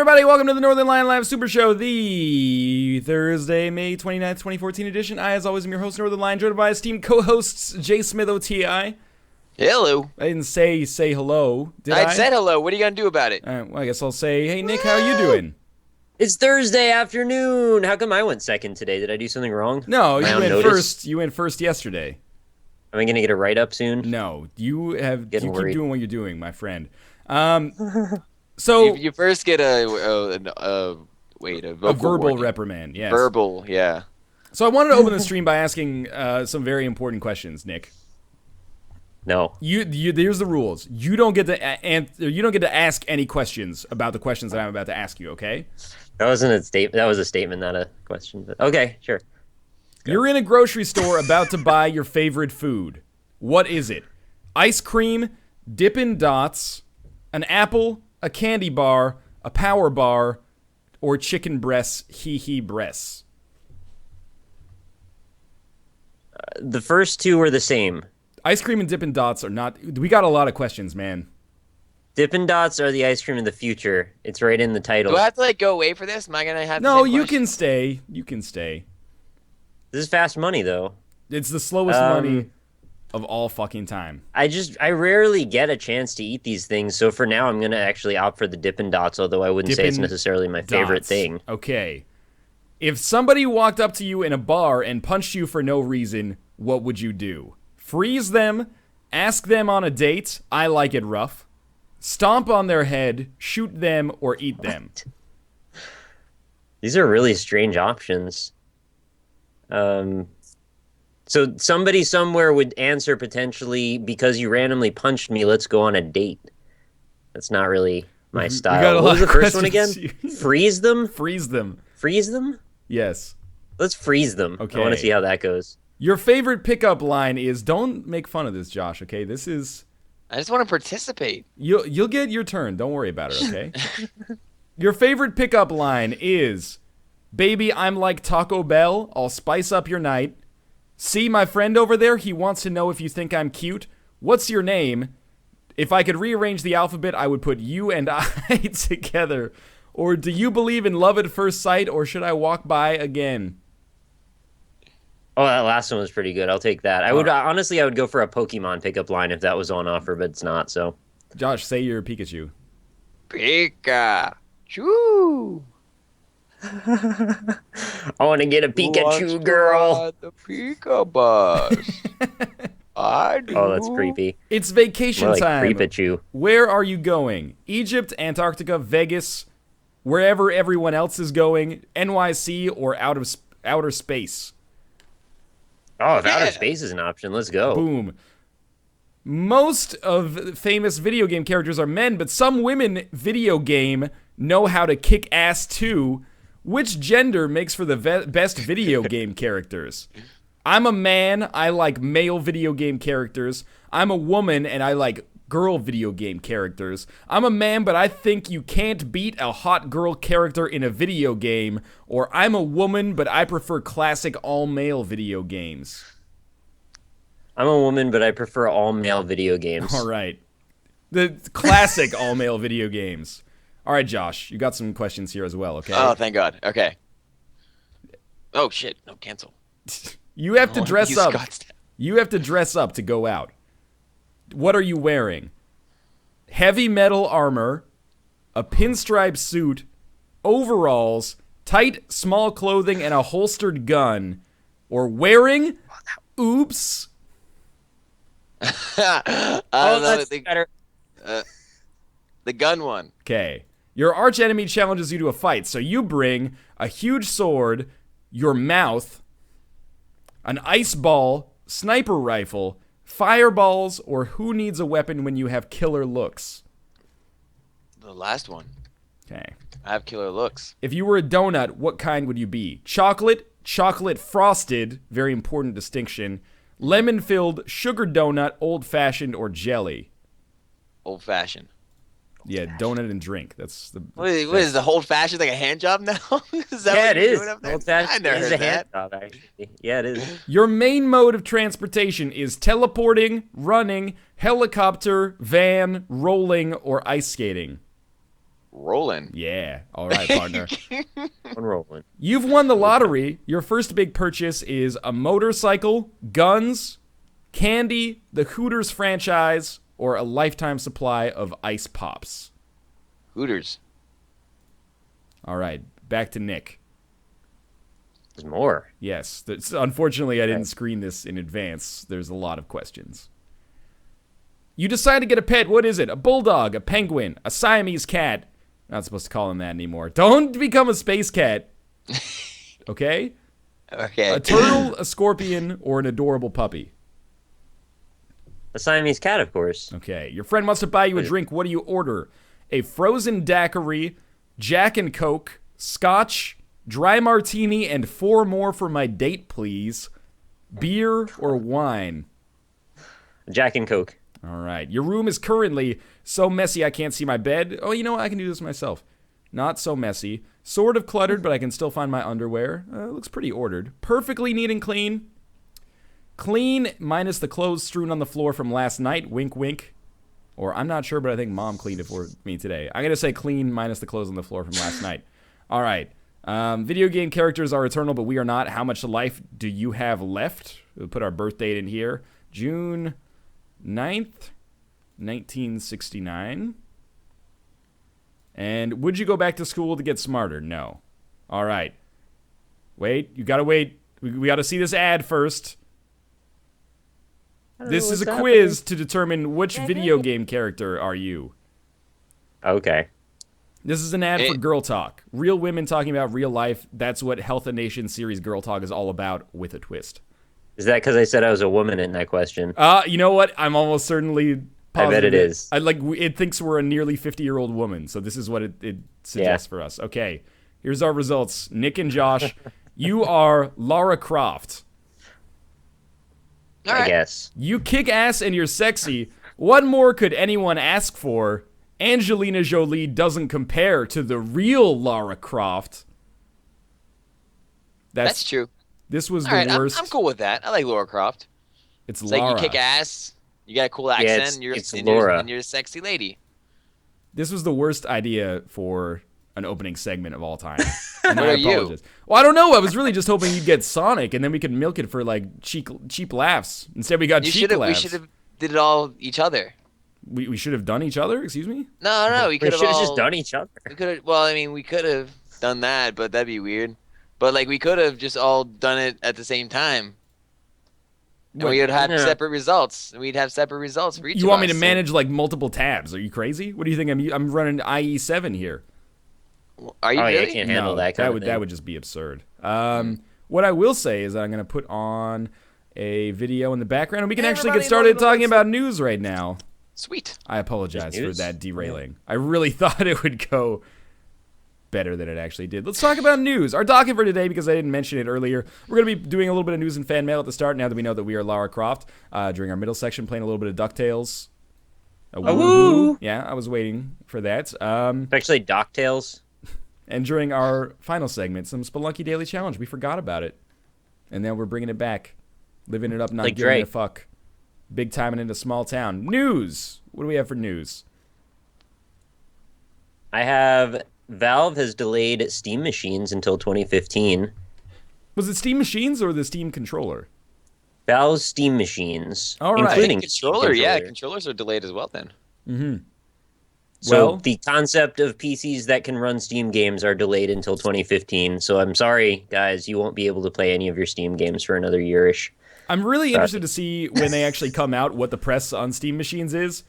everybody, welcome to the Northernlion Live Super Show, the Thursday, May 29th, 2014 edition. I, as always, am your host, Northernlion, joined by esteemed co-hosts, J. Smith OTI. Hello. I didn't say hello, did I? I said hello. What are you going to do about it? All right, well, I guess I'll say, hey, Nick, how you doing? It's Thursday afternoon. How come I went second today? Did I do something wrong? No, you went first. You went first yesterday. Am I going to get a write-up soon? No, you keep worried. doing what you're doing, my friend. So you first get a verbal warning. reprimand. Yes. Verbal, yeah. So I wanted to open the stream by asking some very important questions, Nick. No. Here's the rules. You don't get to ask any questions about the questions that I'm about to ask you. Okay? That wasn't a statement. That was a statement, not a question. But okay, sure. You're in a grocery store about to buy your favorite food. What is it? Ice cream, Dippin' Dots, an apple, a candy bar, a power bar, or chicken breasts, hee breasts. The first two are the same. Ice cream and Dippin' Dots are not... We got a lot of questions, man. Dippin' Dots are the ice cream in the future. It's right in the title. Do I have to go away for this? Am I gonna have? No, you can stay. You can stay. This is fast money, though. It's the slowest money of all fucking time. I rarely get a chance to eat these things, so for now I'm gonna actually opt for the Dippin' Dots, although I wouldn't say it's necessarily my favorite thing. Okay. If somebody walked up to you in a bar and punched you for no reason, what would you do? Freeze them, ask them on a date, I like it rough, stomp on their head, shoot them, or eat them. These are really strange options. So somebody somewhere would answer potentially, because you randomly punched me, let's go on a date. That's not really my style. What was the first one again? Freeze them? Freeze them. Freeze them? Yes. Let's freeze them. Okay. I want to see how that goes. Your favorite pickup line is, don't make fun of this, Josh, okay? This is... I just want to participate. You'll get your turn. Don't worry about it, okay? Your favorite pickup line is, baby, I'm like Taco Bell. I'll spice up your night. See my friend over there? He wants to know if you think I'm cute. What's your name? If I could rearrange the alphabet, I would put you and I together. Or do you believe in love at first sight, or should I walk by again? Oh, that last one was pretty good. I'll take that. I would honestly, I would go for a Pokemon pickup line if that was on offer, but it's not. So, Josh, say you're Pikachu. Pikachu. I want to get a Pikachu girl. The Pika bus. I do. Oh, that's creepy. It's vacation More like time. Creepachu. Where are you going? Egypt, Antarctica, Vegas, wherever everyone else is going, NYC, or outer space? Oh, if outer space is an option, let's go. Boom. Most of famous video game characters are men, but some women video game know how to kick ass too. Which gender makes for the best video game characters? I'm a man, I like male video game characters. I'm a woman, and I like girl video game characters. I'm a man, but I think you can't beat a hot girl character in a video game. Or I'm a woman, but I prefer classic all-male video games. I'm a woman, but I prefer all-male video games. All right. The classic all-male video games. All right, Josh, you got some questions here as well, okay? Oh, thank God. Okay. Oh, shit. No, cancel. You have to dress up. Scottsdale. You have to dress up to go out. What are you wearing? Heavy metal armor, a pinstripe suit, overalls, tight, small clothing, and a holstered gun. Or wearing... Oops. That's better. The gun one. Okay. Your arch enemy challenges you to a fight, so you bring a huge sword, your mouth, an ice ball, sniper rifle, fireballs, or who needs a weapon when you have killer looks? The last one. Okay. I have killer looks. If you were a donut, what kind would you be? Chocolate, chocolate frosted, very important distinction, lemon-filled, sugar donut, old-fashioned, or jelly? Old-fashioned. Yeah, donut and drink. That's the. What is the old-fashioned like a hand job now? Is that Yeah, what it you're is. doing up there? Old-fashioned I never is heard a hand that. job, actually. Yeah, it is. Your main mode of transportation is teleporting, running, helicopter, van, rolling, or ice skating. rolling. Yeah. All right, partner. I'm rolling. You've won the lottery. Your first big purchase is a motorcycle, guns, candy, the Hooters franchise, or a lifetime supply of ice pops. Hooters. All right, back to Nick. There's more. Yes. Unfortunately, I didn't screen this in advance. There's a lot of questions. You decide to get a pet. What is it? A bulldog, a penguin, a Siamese cat. Not supposed to call him that anymore. Don't become a space cat. Okay? Okay. A turtle, a scorpion, or an adorable puppy. A Siamese cat, of course. Okay. Your friend wants to buy you a drink. What do you order? A frozen daiquiri, Jack and Coke, scotch, dry martini, and 4 more for my date, please. Beer or wine? Jack and Coke. All right. Your room is currently so messy I can't see my bed. Oh, you know what? I can do this myself. Not so messy. Sort of cluttered, but I can still find my underwear. Looks pretty ordered. Perfectly neat and clean. Clean minus the clothes strewn on the floor from last night. Wink, wink. Or I'm not sure, but I think Mom cleaned it for me today. I'm going to say clean minus the clothes on the floor from last night. All right. Video game characters are eternal, but we are not. How much life do you have left? We'll put our birth date in here. June 9th, 1969. And would you go back to school to get smarter? No. All right. Wait, you gotta wait. We gotta see this ad first. This is a quiz to determine which video game character are you. Okay. This is an ad for Girl Talk. Real women talking about real life. That's what Health and Nation series Girl Talk is all about, with a twist. Is that because I said I was a woman in that question? You know what? I'm almost certainly positive. I bet it is. It thinks we're a nearly 50-year-old woman, so this is what it suggests for us. Okay, here's our results. Nick and Josh, you are Lara Croft. All right. I guess. You kick ass and you're sexy. What more could anyone ask for? Angelina Jolie doesn't compare to the real Lara Croft. That's true. This was All the right, worst. I'm cool with that. I like Lara Croft. It's Like Lara. you kick ass, you got a cool accent, it's and Laura. you're a sexy lady. This was the worst idea for an opening segment of all time. And What I are you? apologize. Well, I don't know. I was really just hoping you'd get Sonic, and then we could milk it for like cheap laughs. Instead, we got cheap laughs. We should have did it all each other. We should have done each other. Excuse me. No, we We could should have have just done each other. We could have. Well, I mean, we could have done that, but that'd be weird. But like, we could have just all done it at the same time. And we would have separate results. We'd have separate results for each. You of want me us, to manage like multiple tabs? Are you crazy? What do you think? I'm running IE7 here. Are you Oh, really? yeah, I can't handle that kind of thing. That would just be absurd. What I will say is that I'm going to put on a video in the background, and we can actually get started talking about news right now. Sweet. I apologize for news? that derailing. I really thought it would go better than it actually did. Let's talk about news. Our docket for today, because I didn't mention it earlier, we're going to be doing a little bit of news and fan mail at the start, now that we know that we are Lara Croft. During our middle section, playing a little bit of DuckTales. Woo! Yeah, I was waiting for that. It's actually DuckTales. And during our final segment, some Spelunky Daily Challenge. We forgot about it. And then we're bringing it back. Living it up, not Like giving Drake. a fuck. Big time and in a small town. News! What do we have for news? I have Valve has delayed Steam machines until 2015. Was it Steam Machines or the Steam controller? Valve's Steam machines, All right. including Controller, yeah, controllers are delayed as well then. Mm-hmm. So Well- the concept of PCs that can run Steam games are delayed until 2015. So I'm sorry, guys, you won't be able to play any of your Steam games for another yearish. I'm really interested to see when they actually come out what the press on Steam Machines is.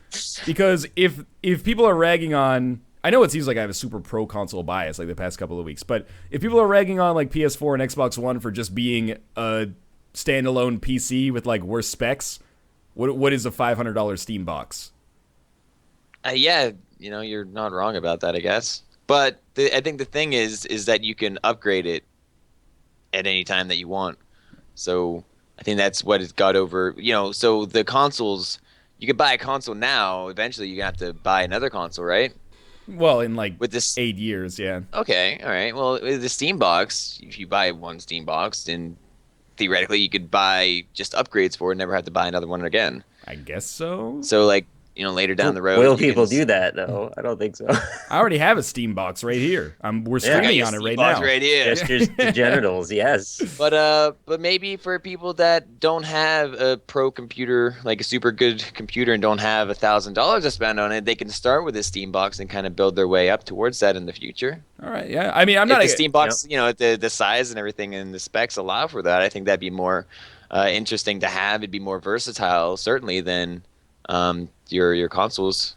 Because if people are ragging on... I know it seems like I have a super pro console bias like the past couple of weeks, but if people are ragging on like PS4 and Xbox One for just being a standalone PC with like worse specs, what is a $500 Steam box? Yeah, you're not wrong about that, I guess. But I think the thing is that you can upgrade it at any time that you want. So I think that's what it's got over. So the consoles, you could buy a console now. Eventually, you're gonna have to buy another console, right? Well, in like With this 8 years, yeah. Okay, all right. Well, with the Steam box, if you buy one Steam box, then theoretically you could buy just upgrades for it and never have to buy another one again. I guess so. So like later down the road. Will people do that though? I don't think so. I already have a Steam box right here. We're streaming on it right now. Right here. Gestures to genitals, yes. But maybe for people that don't have a pro computer, like a super good computer, and don't have $1,000 to spend on it, they can start with a Steam box and kind of build their way up towards that in the future. All right, yeah. I mean, I'm not the Steam box, the size and everything and the specs allow for that. I think that'd be more interesting to have. It'd be more versatile, certainly, than your consoles.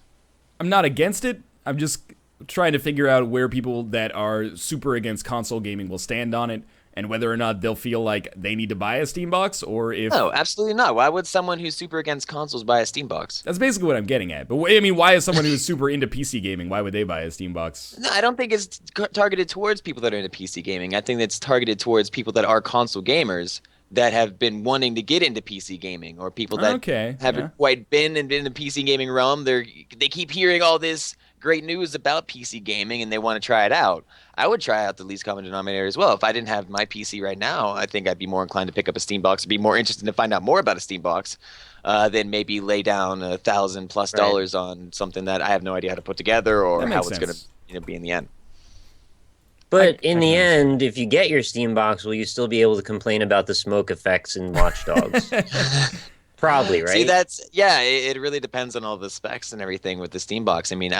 I'm not against it. I'm just trying to figure out where people that are super against console gaming will stand on it, and whether or not they'll feel like they need to buy a Steam box, or if... No, absolutely not. Why would someone who's super against consoles buy a Steam box? That's basically what I'm getting at. But I mean, why is someone who's super into PC gaming, why would they buy a Steam box? No, I don't think it's targeted towards people that are into PC gaming. I think it's targeted towards people that are console gamers that have been wanting to get into PC gaming, or people that haven't quite been in the PC gaming realm. They keep hearing all this great news about PC gaming, and they want to try it out. I would try out the least common denominator as well. If I didn't have my PC right now, I think I'd be more inclined to pick up a Steam box, be more interested to find out more about a Steam box, than maybe lay down $1,000+ on something that I have no idea how to put together or how it's going to be in the end. But in the end, if you get your Steam box, will you still be able to complain about the smoke effects in Watch Dogs? Probably, right? See, it really depends on all the specs and everything with the Steam box. I mean,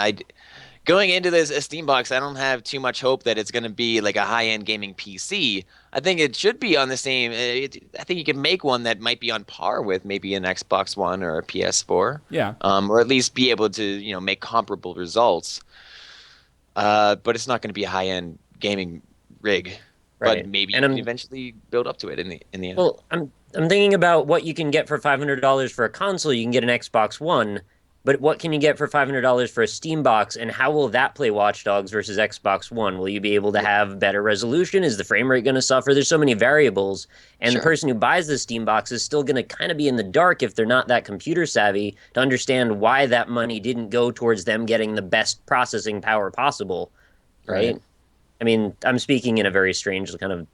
going into this a Steam box, I don't have too much hope that it's going to be like a high-end gaming PC. I think it should be on the same. I think you can make one that might be on par with maybe an Xbox One or a PS4. Yeah. Or at least be able to make comparable results. But it's not going to be a high-end gaming rig. Right. But maybe you can eventually build up to it in the end. Well, I'm thinking about what you can get for $500 for a console. You can get an Xbox One, but what can you get for $500 for a Steam box, and how will that play Watch Dogs versus Xbox One? Will you be able to have better resolution? Is the frame rate going to suffer? There's so many variables, and the person who buys the Steam box is still going to kind of be in the dark if they're not that computer savvy to understand why that money didn't go towards them getting the best processing power possible, right? I mean, I'm speaking in a very strange kind of...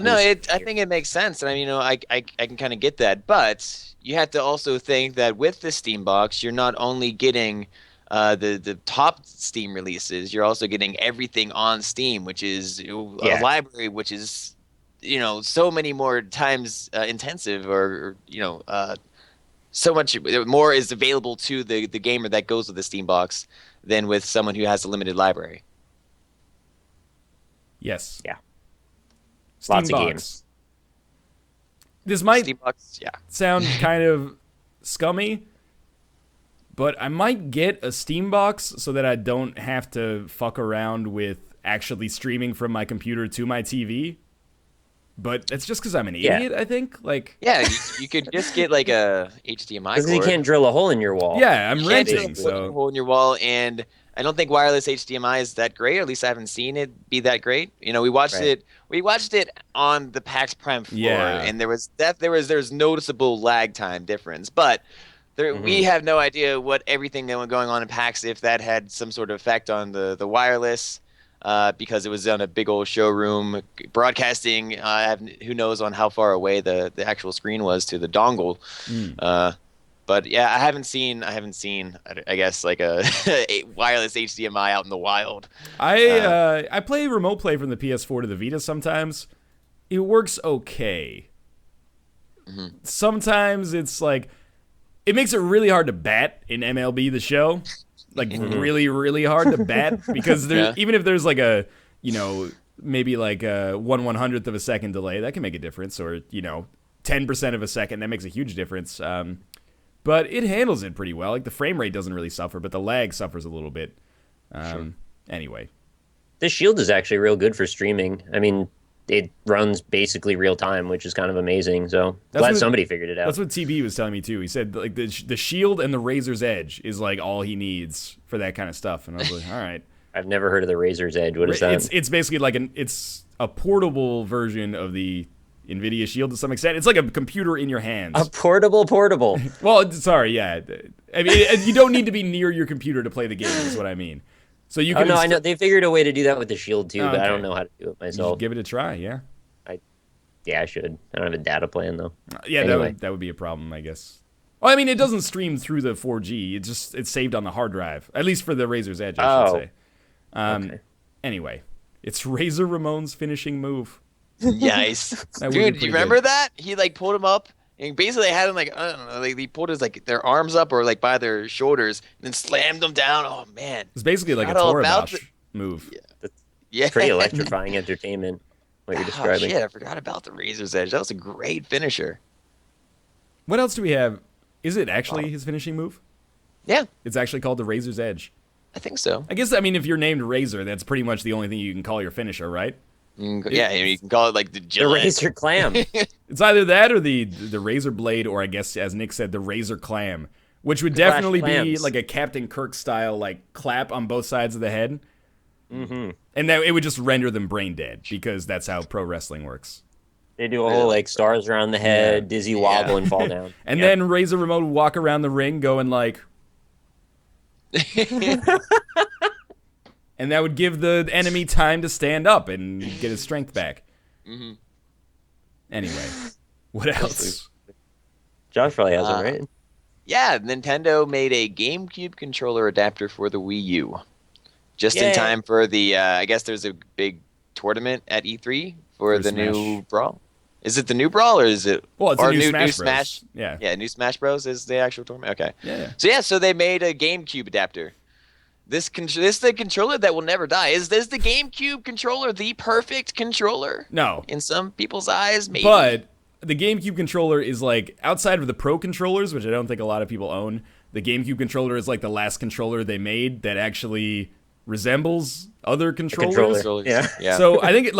No, I think it makes sense. And I mean, I can kind of get that. But you have to also think that with the Steam box, you're not only getting the top Steam releases, you're also getting everything on Steam, which is a library, which is, so many more times intensive, or so much more is available to the gamer that goes with the Steam box than with someone who has a limited library. Yes. Yeah. Steam Lots box. of games. This might Steam box, sound kind of scummy, but I might get a Steam box so that I don't have to fuck around with actually streaming from my computer to my TV. But that's just because I'm an idiot, I think. You could just get like a HDMI cord. Because you can't drill a hole in your wall. Yeah, I'm renting, so... a hole in your wall, and I don't think wireless HDMI is that great, or at least I haven't seen it be that great. We watched it. We watched it on the PAX Prime floor, and there was noticeable lag time difference. But we have no idea what everything that was going on in PAX, if that had some sort of effect on the wireless, because it was on a big old showroom broadcasting. Who knows on how far away the actual screen was to the dongle. But yeah, I haven't seen. I guess like a wireless HDMI out in the wild. I play remote play from the PS4 to the Vita sometimes. It works okay. Sometimes it's like it makes it really hard to bat in MLB The Show, like really really hard to bat because even if there's like a maybe like a 1/100th of a second delay, that can make a difference, or 10% of a second, that makes a huge difference. But it handles it pretty well. Like the frame rate doesn't really suffer, but the lag suffers a little bit. Anyway. The Shield is actually real good for streaming. I mean, it runs basically real time, which is kind of amazing. So glad somebody figured it out. That's what TB was telling me too. He said like the Shield and the Razor's Edge is like all he needs for that kind of stuff. And I was like, all right. I've never heard of the Razor's Edge. What is that? It's basically like it's a portable version of the NVIDIA Shield to some extent. It's like a computer in your hands. A portable. Well, sorry, yeah. I mean, you don't need to be near your computer to play the game, is what I mean. So you can. Oh, no, I know. They figured a way to do that with the Shield, too, but I don't know how to do it myself. You should give it a try, yeah. I should. I don't have a data plan, though. Yeah, anyway. that would be a problem, I guess. Oh, I mean, it doesn't stream through the 4G. It's saved on the hard drive, at least for the Razor's Edge, I should say. Okay. Anyway, it's Razor Ramon's finishing move. Nice. That would be Dude, do pretty you remember good. that? He like pulled him up and basically had him like, I don't know, like he pulled his like their arms up or like by their shoulders and then slammed them down. Oh man. It's basically like a Forgot all about Toribash move. Yeah. Pretty electrifying entertainment, what you're Oh, describing. shit, I forgot about the Razor's Edge. That was a great finisher. What else do we have? Is it actually his finishing move? Yeah, It's actually called the Razor's Edge. I think so. I guess, I mean, if you're named Razor, that's pretty much the only thing you can call your finisher, right? Yeah, you can call it like the The Gillette. Razor Clam. It's either that or the Razor Blade, or I guess, as Nick said, the Razor Clam, which would Clash definitely be clams. like a Captain Kirk style, like clap on both sides of the head, Mm-hmm. and that it would just render them brain dead because that's how pro wrestling works. They do a whole like stars around the head, dizzy wobble, and fall down. And Yep. then Razor Ramon would walk around the ring going like, and that would give the enemy time to stand up and get his strength back. Mhm. Anyway, what else? Josh probably has it, right? Yeah, Nintendo made a GameCube controller adapter for the Wii U. Just in Yay. time for the, I guess there's a big tournament at E3 for the Smash. new Brawl. Is it the new Brawl or is it? Well, it's or a new Smash Bros. Yeah. Yeah, new Smash Bros. Is the actual tournament. Okay. Yeah. So they made a GameCube adapter. This is the controller that will never die. Is this the GameCube controller the perfect controller? No, In some people's eyes, maybe. but the GameCube controller is like, outside of the Pro controllers, which I don't think a lot of people own, the GameCube controller is like the last controller they made that actually resembles other controllers. Controller. Yeah. Yeah. So I think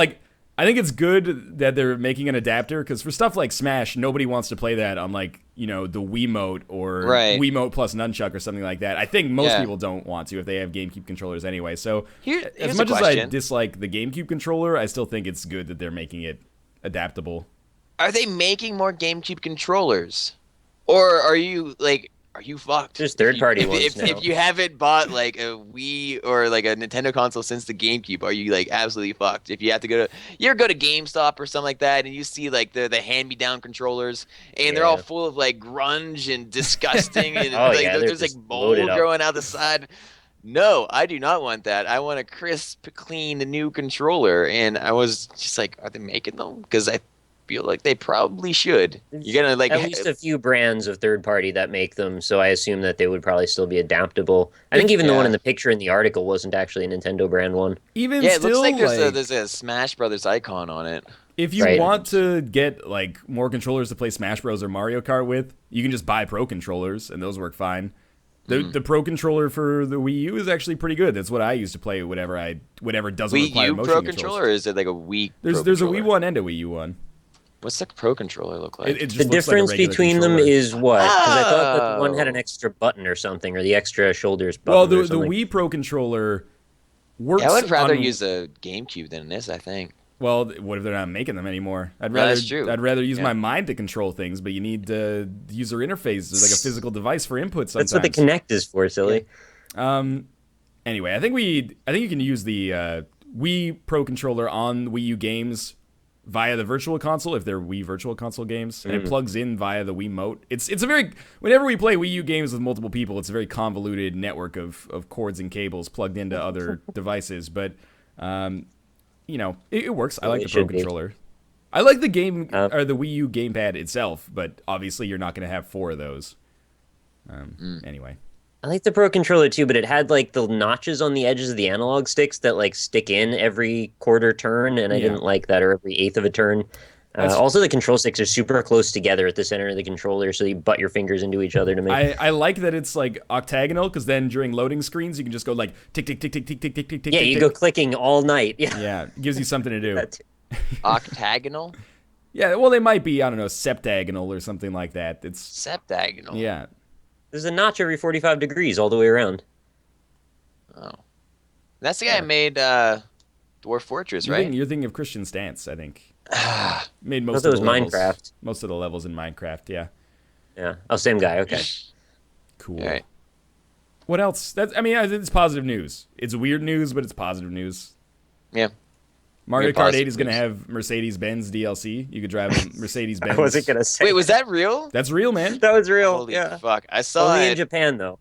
I think it's good that they're making an adapter, because for stuff like Smash, nobody wants to play that on like, the Wiimote or Right. Wiimote plus Nunchuck or something like that. I think most Yeah. people don't want to if they have GameCube controllers anyway. So Here's as a much as I question. dislike the GameCube controller, I still think it's good that they're making it adaptable. Are they making more GameCube controllers, or are you fucked? There's third-party If you- ones if, now. if you haven't bought like a Wii or like a Nintendo console since the GameCube, are you like absolutely fucked? If you have to go to GameStop or something like that, and you see like the hand-me-down controllers, and they're all Yeah. full of like grunge and disgusting, and Oh, like yeah, they're there's like just mold loaded up. growing out the side. No, I do not want that. I want a crisp, clean, new controller. And I was just like, are they making them? Because I feel like they probably should. You're gonna like At least a few brands of third party that make them, so I assume that they would probably still be adaptable. I think even the one Yeah. in the picture in the article wasn't actually a Nintendo brand one. Even yeah, it still, looks like there's a Smash Brothers icon on it. if you Right. want to get like more controllers to play Smash Bros. Or Mario Kart with, you can just buy Pro controllers, and those work fine. The Pro controller for the Wii U is actually pretty good. That's what I use to play whatever doesn't Wii require U motion Pro controls. controller, or is it like a Wii? There's Pro a Wii controller? one and a Wii U one. What's the Pro controller look like? It just The looks like a difference regular between them controller. is what? Because I thought that the one had an Oh. extra button or something, or the extra shoulders button. Well, or the something. Wii Pro controller works. Yeah, I would rather on- use a GameCube than this. I think. Well, what if they're not making them anymore? No, that's true. I'd rather use Yeah. my mind to control things, but you need the user interface. There's like a physical device for input sometimes. That's what the Kinect is for, silly. Anyway, I think you can use the Wii Pro controller on Wii U games via the Virtual Console if they're Wii Virtual Console games, and it plugs in via the Wiimote. It's a very, whenever we play Wii U games with multiple people, it's a very convoluted network of cords and cables plugged into other devices. But it works. I like it the Pro should be. controller. I like the game or the Wii U gamepad itself, but obviously you're not going to have 4 of those. Anyway. I like the Pro controller too, but it had like the notches on the edges of the analog sticks that like stick in every quarter turn, and I Yeah. didn't like that, or every eighth of a turn. Also, the control sticks are super close together at the center of the controller, so you butt your fingers into each other to make. I like that it's like octagonal, because then during loading screens you can just go like tick tick tick tick tick tick tick tick tick. Yeah, tick, you tick. go clicking all night. Yeah, Yeah, it gives you something to do. that too. Octagonal, Yeah, well they might be, I don't know, septagonal or something like that. It's septagonal. yeah. There's a notch every 45 degrees all the way around. Oh, that's the guy who made Dwarf Fortress, right? You're thinking of Christian Stance, I think. Made I most thought of it the was levels. Minecraft. Most of the levels in Minecraft, yeah. Yeah. Oh, same guy. Okay. Cool. All right. What else? It's positive news. It's weird news, but it's positive news. Yeah. Mario Weird pause Kart 8 is going to moves. have Mercedes-Benz DLC. You could drive a Mercedes-Benz. I wasn't gonna say. Wait, was that real? That's real, man. that was real? Holy yeah. fuck! I saw Only in it. Japan though.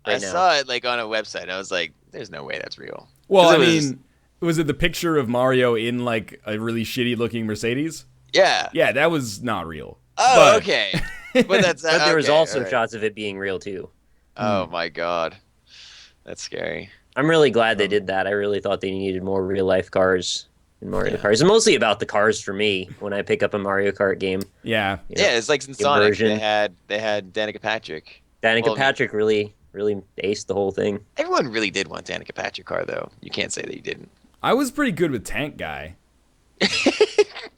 I right now. saw it like on a website. I was like, "There's no way that's real." Well, 'Cause I it was- mean, was it the picture of Mario in like a really shitty-looking Mercedes? Yeah. Yeah, that was not real. Oh, But- okay. But that's. But there was okay, also alright. shots of it being real too. Oh my god, that's scary. I'm really glad they did that. I really thought they needed more real life cars in Mario Kart. It's mostly about the cars for me when I pick up a Mario Kart game. Yeah. You know, Yeah, it's like in Sonic. version. They had Danica Patrick. Danica Well, Patrick really aced the whole thing. Everyone really did want Danica Patrick car though. You can't say that you didn't. I was pretty good with Tank Guy.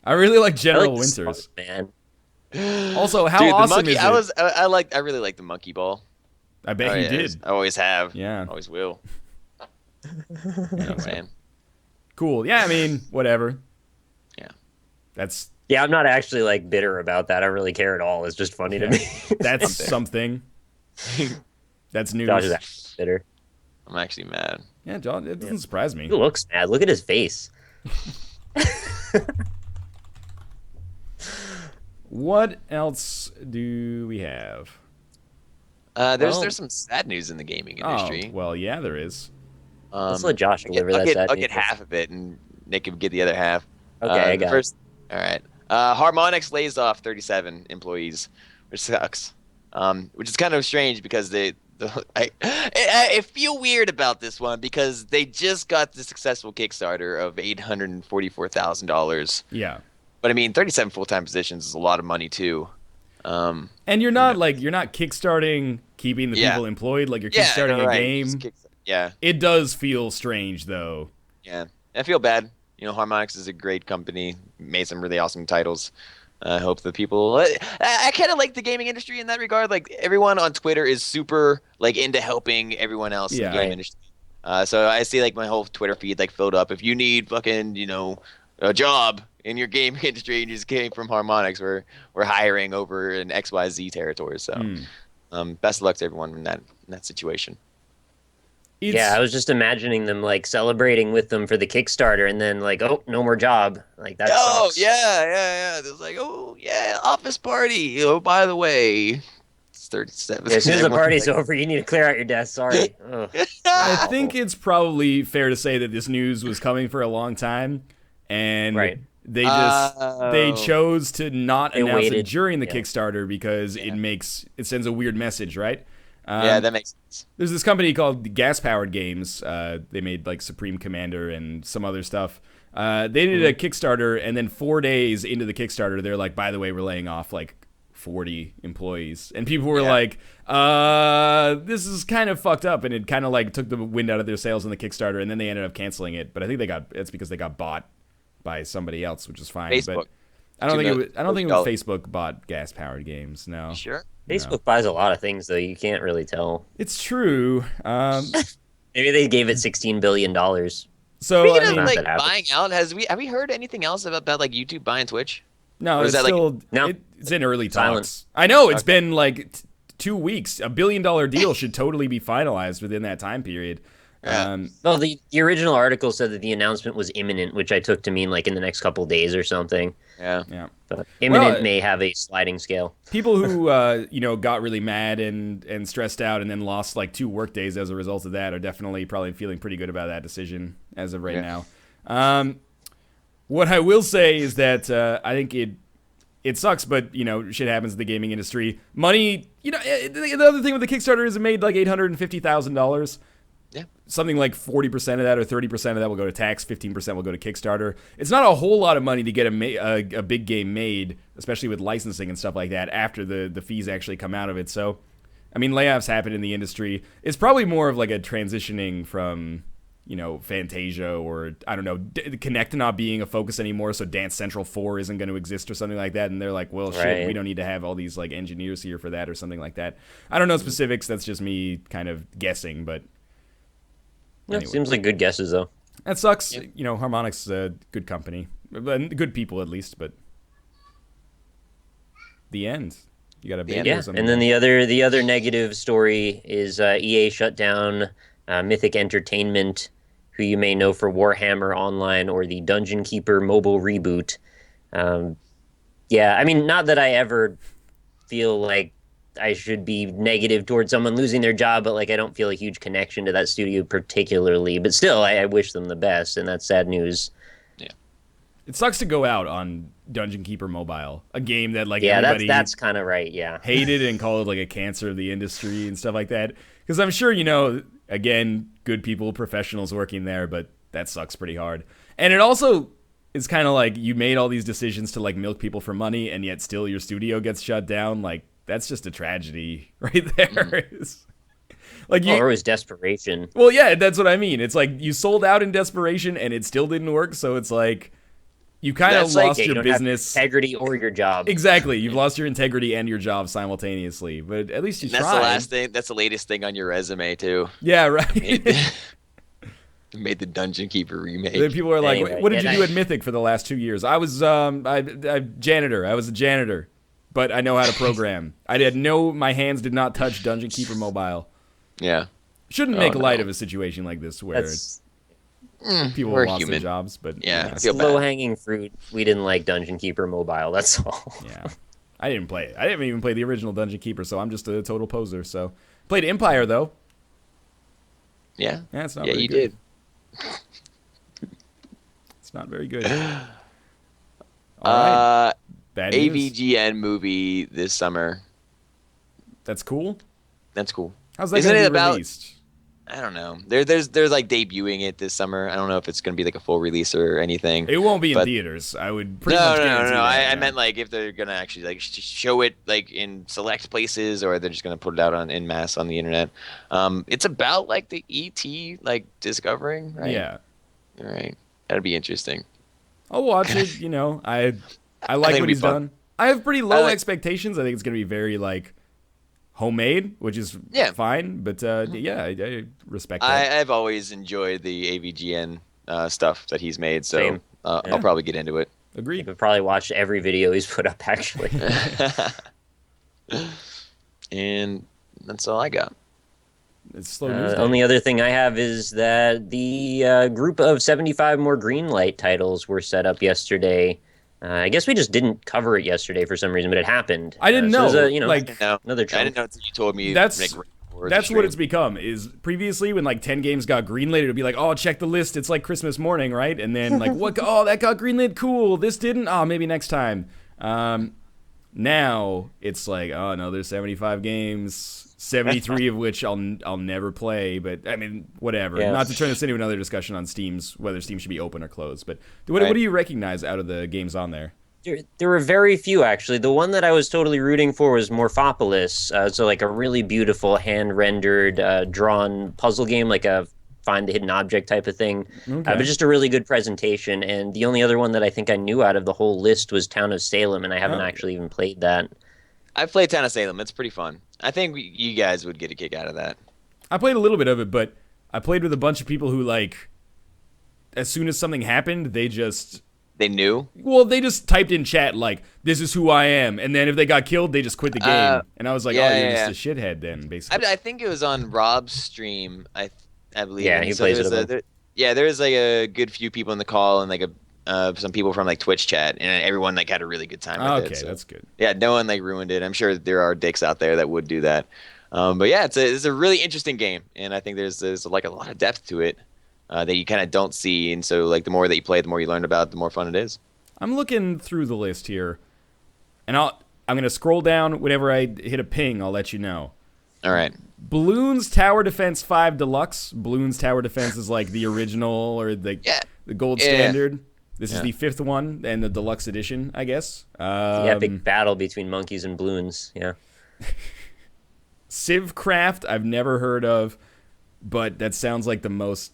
I really like I General like the Winters. smart man. Also, how Dude, the awesome monkey. is it? I really like the monkey ball. I bet Oh, you yeah, did. I always have. Yeah. Always will. You know what I'm saying? Cool. Yeah, I mean, whatever. Yeah. That's Yeah, I'm not actually like bitter about that. I don't really care at all. It's just funny to me. that's something. That's news. Josh is actually bitter. I'm actually mad. Yeah, John, it doesn't surprise me. He looks mad. Look at his face. What else do we have? There's some sad news in the gaming industry. Oh, well, yeah, there is. Let's let Josh deliver I'll that get, sad I'll news. get half of it, and Nick can get the other half. Okay, I got it. first. All right. Harmonix lays off 37 employees, which sucks. Which is kind of strange because I feel weird about this one because they just got the successful Kickstarter of $844,000. Yeah. But I mean, 37 full-time positions is a lot of money too. And you're not kickstarting keeping the Yeah. people employed, like you're Yeah, kickstarting no, a right. game. Just yeah. It does feel strange though. Yeah, I feel bad. You know, Harmonix is a great company, made some really awesome titles. I hope the people. I kind of like the gaming industry in that regard. Like everyone on Twitter is super like into helping everyone else in Yeah. the game Right. industry. So I see like my whole Twitter feed like filled up. If you need fucking a job in your game industry and you just came from Harmonix, we're hiring over in XYZ territory. So best of luck to everyone in that situation. Yeah, I was just imagining them like celebrating with them for the Kickstarter, and then like, oh, no more job. Like that Oh sucks. yeah. There's like, oh yeah, office party. Oh, by the way, it's 37. Yeah, as soon as the Everyone's party's like, over, you need to clear out your desk. Sorry. Ugh. I think it's probably fair to say that this news was coming for a long time, and Right. they Oh. chose to not They announce it waited. during the Yeah. Kickstarter because it sends a weird message, right? Yeah, that makes sense. There's this company called Gas Powered Games. They made like Supreme Commander and some other stuff. They did a Kickstarter, and then 4 days into the Kickstarter, they're like, by the way, we're laying off like 40 employees. And people were like, this is kind of fucked up. And it kind of like took the wind out of their sails on the Kickstarter, and then they ended up canceling it. But I think it's because they got bought by somebody else, which is fine. Facebook. But I don't think it was $2 Facebook bought Gas Powered Games. No. Sure. Facebook buys a lot of things, though. You can't really tell. It's true. Maybe they gave it $16 billion. So Speaking I of mean, like that happened. buying out, have we heard anything else about like YouTube buying Twitch? no, or is it's that, like- still No. it's in early Silent. talks. I know it's been like 2 weeks. $1 billion deal should totally be finalized within that time period. Yeah. Well, the original article said that the announcement was imminent, which I took to mean like in the next couple days or something. Yeah. Yeah. But imminent Well, may have a sliding scale. People who got really mad and stressed out and then lost like 2 work days as a result of that are definitely probably feeling pretty good about that decision as of right now. What I will say is that I think it sucks, but shit happens in the gaming industry. Money, the other thing with the Kickstarter is it made like $850,000. Yeah. Something like 40% of that or 30% of that will go to tax, 15% will go to Kickstarter. It's not a whole lot of money to get a big game made, especially with licensing and stuff like that, after the fees actually come out of it. So, I mean, layoffs happen in the industry. It's probably more of like a transitioning from, Fantasia or, I don't know, Connect not being a focus anymore, so Dance Central 4 isn't going to exist or something like that, and they're like, well, shit, Right. we don't need to have all these like engineers here for that or something like that. I don't know specifics, that's just me kind of guessing, but Yeah, Anyway. seems like good guesses though. that sucks. Harmonix is a good company. Good people, at least, but the end. You got a band Yeah, or something. and then the other negative story is EA shut down Mythic Entertainment who you may know for Warhammer Online or the Dungeon Keeper mobile reboot. Yeah, I mean, not that I ever feel like I should be negative towards someone losing their job, but like I don't feel a huge connection to that studio particularly. But still, I wish them the best, and that's sad news. Yeah. It sucks to go out on Dungeon Keeper Mobile, a game that like Yeah, everybody that's kind of right. Yeah, hated and called like a cancer of the industry and stuff like that. Because I'm sure again, good people, professionals working there, but that sucks pretty hard. And it also is kind of like you made all these decisions to like milk people for money, and yet still your studio gets shut down. Like that's just a tragedy right there. Mm-hmm. Like or it was desperation. Well, yeah, that's what I mean. It's like you sold out in desperation, and it still didn't work. So it's like you kind of lost your business integrity or your job. Exactly, you've lost your integrity and your job simultaneously. But at least you tried. That's the last thing. That's the latest thing on your resume too. Yeah, right. Made the Dungeon Keeper remake. Then people are like, Anyway, "What did you do at Mythic for the last 2 years?" I was janitor. I was a janitor, but I know how to program. My hands did not touch Dungeon Keeper Mobile. Yeah. Shouldn't make light of a situation like this where people lost their jobs, but yeah, it's low-hanging fruit. We didn't like Dungeon Keeper Mobile. That's all. Yeah, I didn't play it. I didn't even play the original Dungeon Keeper, so I'm just a total poser. So played Empire though. Yeah, it's not. Yeah, very you good. did. It's not very good. All right. Bad news. AVGN movie this summer. That's cool. That's cool. How's that going to be released? I don't know. There's like debuting it this summer. I don't know if it's going to be like a full release or anything. It won't be in theaters. I would pretty much guarantee No. that. I meant like if they're going to actually like show it like in select places, or they're just going to put it out in mass on the internet. It's about like the ET like discovering, right? Yeah. All right. That'd be interesting. I'll watch it. I like what he's done. I have pretty low expectations. I think it's going to be very like homemade, which is fine. But I respect that. I've always enjoyed the AVGN stuff that he's made, so Same. I'll probably get into it. Agreed. I've probably watched every video he's put up, actually. And that's all I got. It's slow news. Only other thing I have is that the group of 75 more Greenlight titles were set up yesterday. I guess we just didn't cover it yesterday for some reason, but it happened. I didn't know. I another didn't know until you told me. That's what it's become. Is previously when like 10 games got greenlit, it'd be like, oh, check the list. It's like Christmas morning, right? And then like, what? Oh, that got greenlit. Cool. This didn't. Oh, maybe next time. Now it's like, oh no, there's 75 games, 73 of which I'll never play. But I mean, whatever. Yeah. Not to turn this into another discussion on whether Steam should be open or closed. But what do you recognize out of the games on there? There were very few, actually. The one that I was totally rooting for was Morphopolis. So like a really beautiful hand-rendered, drawn puzzle game, like a find the hidden object type of thing. Okay. But just a really good presentation. And the only other one that I think I knew out of the whole list was Town of Salem, and I haven't actually even played that. I've played Town of Salem. It's pretty fun. I think you guys would get a kick out of that. I played a little bit of it, but I played with a bunch of people who, like, as soon as something happened, they knew? Well, they just typed in chat, like, this is who I am. And then if they got killed, they just quit the game. And I was like, you're just a shithead then, basically. I think it was on Rob's stream, I believe. Yeah, he plays it. There was like a good few people in the call and like some people from like Twitch chat, and everyone like had a really good time with it. Okay, so. that's good. Yeah, no one like ruined it. I'm sure there are dicks out there that would do that. But yeah, it's a really interesting game, and I think there's like a lot of depth to it that you kind of don't see, and so like the more that you play, the more you learn about, the more fun it is. I'm looking through the list here, and I'm gonna scroll down. Whenever I hit a ping, I'll let you know. All right. Bloons Tower Defense 5 Deluxe. Bloons Tower Defense is like the original or the gold standard. This is the 5th one and the deluxe edition, I guess. The epic battle between monkeys and balloons. Yeah. Civcraft, I've never heard of, but that sounds like the most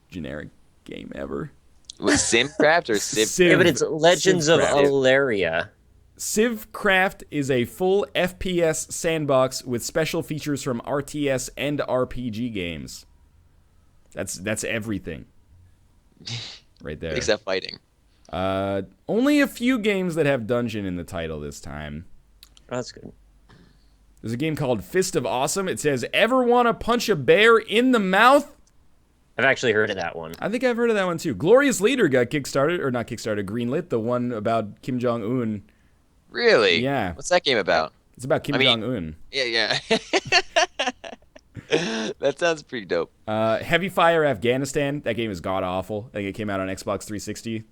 generic game ever. What, Simcraft or Civ? Yeah, but it's Legends of Alaria. Civcraft is a full FPS sandbox with special features from RTS and RPG games. That's everything. Right there. Except fighting. Only a few games that have dungeon in the title this time. Oh, that's good. There's a game called Fist of Awesome. It says, ever want to punch a bear in the mouth? I've actually heard of that one. I think I've heard of that one too. Glorious Leader got kickstarted, or not kickstarted, greenlit. The one about Kim Jong Un. Really? Yeah. What's that game about? It's about Kim Jong Un. Yeah. That sounds pretty dope. Heavy Fire Afghanistan. That game is god awful. I think it came out on Xbox 360.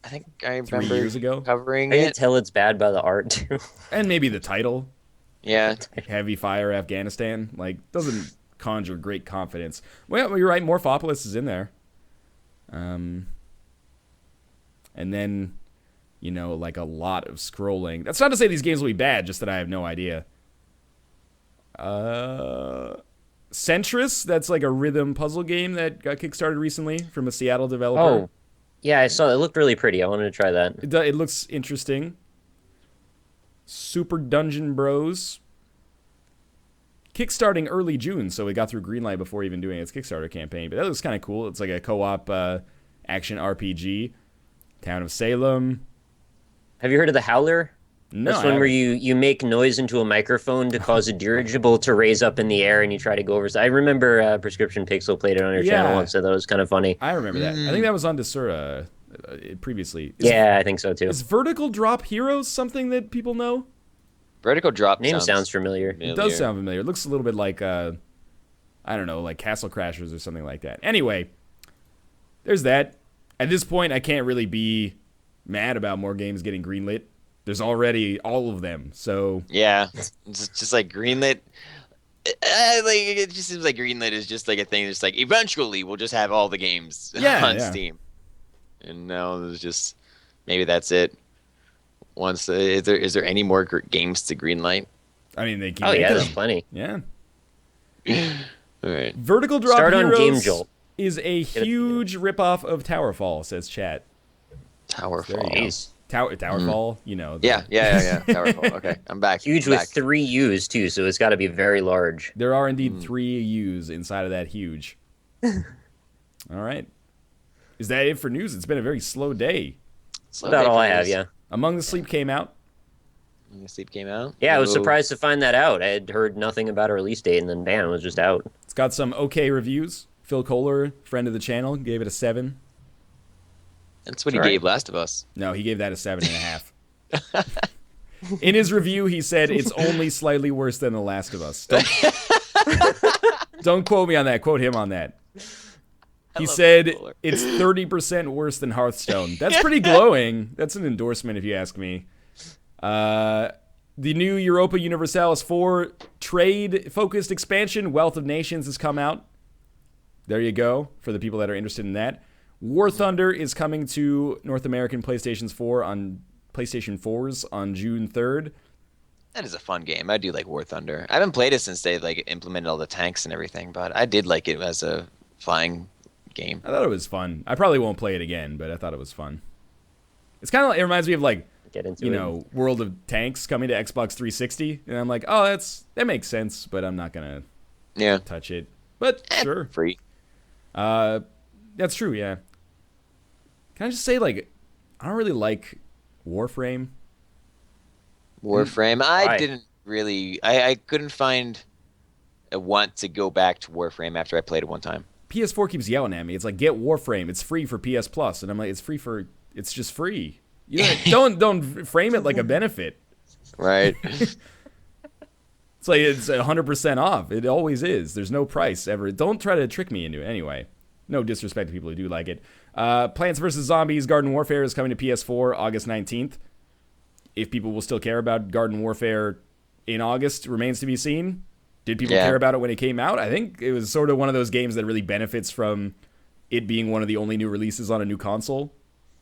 I think I 3 remember years ago. covering I can it. tell it's bad by the art too. And maybe the title. Yeah. Heavy Fire Afghanistan. Like, doesn't conjure great confidence. Well, you're right. Morphopolis is in there. And then, like a lot of scrolling. That's not to say these games will be bad, just that I have no idea. Centris, that's like a rhythm puzzle game that got kickstarted recently from a Seattle developer. Oh, yeah, I saw it. It looked really pretty. I wanted to try that. It looks interesting. Super Dungeon Bros. Kickstarting early June, so it got through Greenlight before even doing its Kickstarter campaign. But that looks kind of cool. It's like a co-op action RPG. Town of Salem. Have you heard of the Howler? No, That's I one where haven't. you make noise into a microphone to cause a dirigible to raise up in the air, and you try to go over. I remember Prescription Pixel played it on your channel once, so that was kind of funny. I remember that. I think that was on Desura previously. Yeah, I think so too. Is Vertical Drop Heroes something that people know? Vertical Drop Name sounds familiar. It does sound familiar. It looks a little bit like, I don't know, like Castle Crashers or something like that. Anyway, there's that. At this point, I can't really be mad about more games getting greenlit. There's already all of them, so... Yeah, it's just like greenlit. It just seems like greenlit is just like a thing. It's like eventually we'll just have all the games on Steam, and now there's just maybe that's it. Once is there any more games to greenlight? I mean, they keep Oh yeah, making there's them. plenty. Yeah. All right. Vertical Drop Start on Heroes Game Jolt. is a huge ripoff of Towerfall, says chat. Towerfall. Jeez. Towerfall, Yeah. Towerfall. Okay, I'm back. Huge I'm with back. 3 U's too, so it's got to be very large. There are indeed 3 U's inside of that huge. All right. Is that it for news? It's been a very slow day. Slow About day all for I have, news. yeah. Among the Sleep came out. Sleep came out. Yeah, I was Ooh. surprised to find that out. I had heard nothing about a release date, and then bam, it was just out. It's got some okay reviews. Phil Kohler, friend of the channel, gave it a 7. That's what he All right. gave Last of Us. No, he gave that a 7.5. In his review, he said it's only slightly worse than The Last of Us. Don't quote me on that. Quote him on that. He said it's 30% worse than Hearthstone. That's pretty glowing. That's an endorsement if you ask me. The new Europa Universalis 4 trade-focused expansion, Wealth of Nations, has come out. There you go, for the people that are interested in that. War Thunder is coming to North American PlayStation 4s on June 3rd. That is a fun game. I do like War Thunder. I haven't played it since they implemented all the tanks and everything, but I did like it as a flying game. I thought it was fun. I probably won't play it again, but I thought it was fun. It's kind of it reminds me of Get into it. World of Tanks coming to Xbox 360, and I'm like, oh, that makes sense, but I'm not gonna touch it. But sure, Free. that's true. Yeah. Can I just say I don't really like Warframe. Warframe. Why? I didn't really. I couldn't find a want to go back to Warframe after I played it one time. PS4 keeps yelling at me. It's like, get Warframe. It's free for PS Plus, and I'm like, it's just free. Don't frame it like a benefit. Right. It's like it's 100% off. It always is. There's no price ever. Don't try to trick me into it. Anyway, no disrespect to people who do like it. Plants vs. Zombies Garden Warfare is coming to PS4 August 19th. If people will still care about Garden Warfare in August remains to be seen. Did people care about it when it came out? I think it was sort of one of those games that really benefits from it being one of the only new releases on a new console.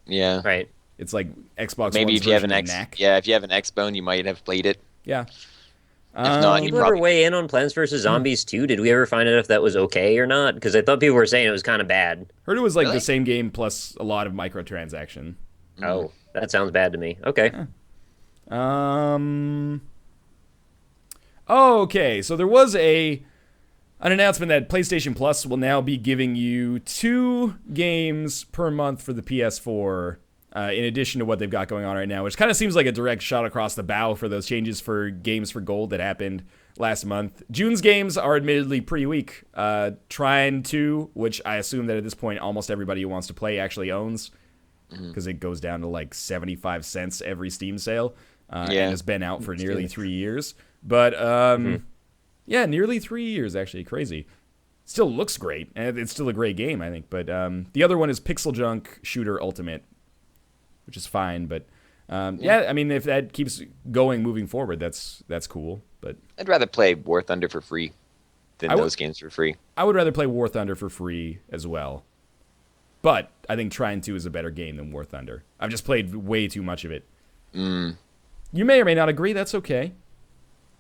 Yeah. Right. It's like Xbox Maybe One's if you have an version of X, Knack. if you have an Xbone, you might have played it. Yeah. If not, you People ever probably. weigh in on Plants vs. Zombies 2? Did we ever find out if that was okay or not? Because I thought people were saying it was kind of bad. Heard it was like Really? the same game plus a lot of microtransaction. Oh, that sounds bad to me. Okay. Okay, so there was an announcement that PlayStation Plus will now be giving you 2 games per month for the PS4, in addition to what they've got going on right now, which kind of seems like a direct shot across the bow for those changes for games for gold that happened last month. June's games are admittedly pretty weak. Trine 2, which I assume that at this point almost everybody who wants to play actually owns, because it goes down to like 75 cents every Steam sale, and has been out for nearly 3 years. But yeah, nearly 3 years, actually. Crazy. Still looks great, and it's still a great game, I think. But the other one is Pixel Junk Shooter Ultimate, which is fine. But yeah, I mean, if that keeps going moving forward, that's cool. But I'd rather play War Thunder for free than those games for free. I would rather play War Thunder for free as well. But I think Trine 2 is a better game than War Thunder. I've just played way too much of it. You may or may not agree. That's okay.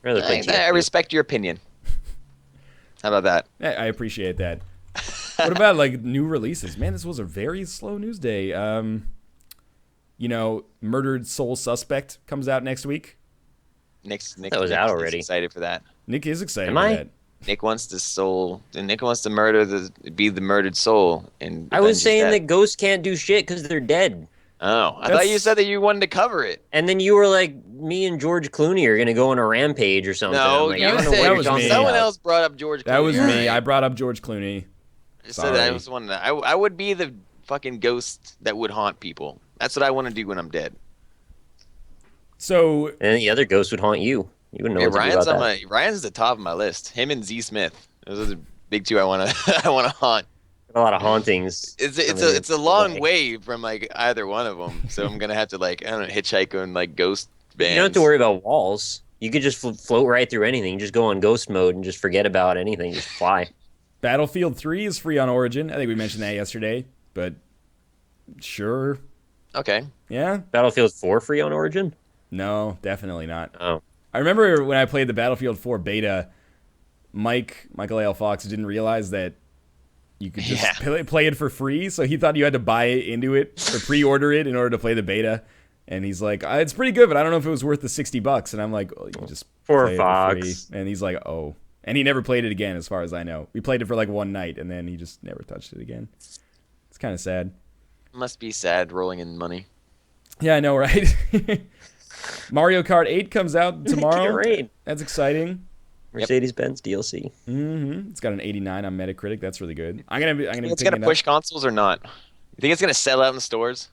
I respect your opinion. How about that? I appreciate that. What about like new releases? Man, this was a very slow news day. You know, Murdered Soul Suspect comes out next week. Nick that was out already. Excited for that. Nick is excited Am for I? that. Nick wants to be the murdered soul. And I was saying that ghosts can't do shit because they're dead. Oh, I thought you said that you wanted to cover it. And then you were like, me and George Clooney are going to go on a rampage or something. No, like, you I don't know said what you're was talking me. about. Someone else brought up George Clooney. That was me. Right. I brought up George Clooney. I said that I was one. I would be the fucking ghost that would haunt people. That's what I want to do when I'm dead. So And the other ghost would haunt you. You wouldn't know what to do about that. Ryan's at the top of my list. Him and Z Smith. Those are the big two I want to haunt. A lot of hauntings. It's a long way from like either one of them. So I'm gonna have to like, I don't know, hitchhike on like ghost bands. You don't have to worry about walls. You could just float right through anything. Just go on ghost mode and just forget about anything. Just fly. Battlefield 3 is free on Origin. I think we mentioned that yesterday, but sure. Okay. Yeah? Battlefield 4 free on Origin? No, definitely not. Oh. I remember when I played the Battlefield 4 beta, Michael A.L. Fox didn't realize that you could just play it for free, so he thought you had to buy into it or pre-order it in order to play the beta. And he's like, it's pretty good, but I don't know if it was worth the $60. And I'm like, well, you just Poor play Fox. it for free. And he's like, oh. And he never played it again, as far as I know. We played it for like one night, and then he just never touched it again. It's kind of sad. Must be sad rolling in money. Yeah, I know, right? Mario Kart 8 comes out tomorrow. Great. That's exciting. Mercedes-Benz DLC. Mm-hmm. It's got an 89 on Metacritic. That's really good. I'm gonna be It's gonna push consoles or not? You think it's gonna sell out in stores?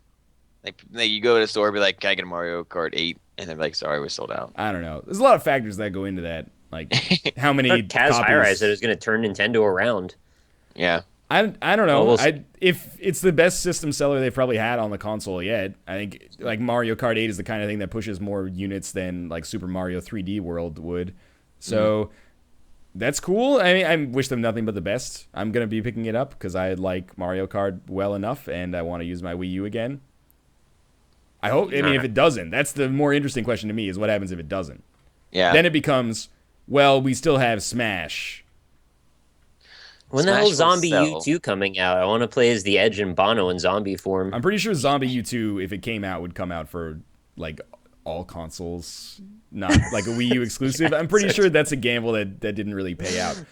Like you go to the store, be like, "Can I get a Mario Kart 8?" And they're like, "Sorry, we're sold out." I don't know. There's a lot of factors that go into that. Like how many Kaz copies. Hirai said it was going to turn Nintendo around. Yeah. I don't know. Well, we'll if it's the best system seller they've probably had on the console yet, I think like Mario Kart 8 is the kind of thing that pushes more units than like Super Mario 3D World would. So that's cool. I mean, I wish them nothing but the best. I'm going to be picking it up because I like Mario Kart well enough and I want to use my Wii U again. I hope. I mean, if it doesn't, that's the more interesting question to me is what happens if it doesn't. Yeah. Then it becomes, well, we still have Smash. When Smash the hell will is Zombie sell. U2 coming out? I want to play as the Edge and Bono in zombie form. I'm pretty sure Zombie U2, if it came out, would come out for like all consoles, not like a Wii U exclusive. I'm pretty sure that's a gamble that didn't really pay out.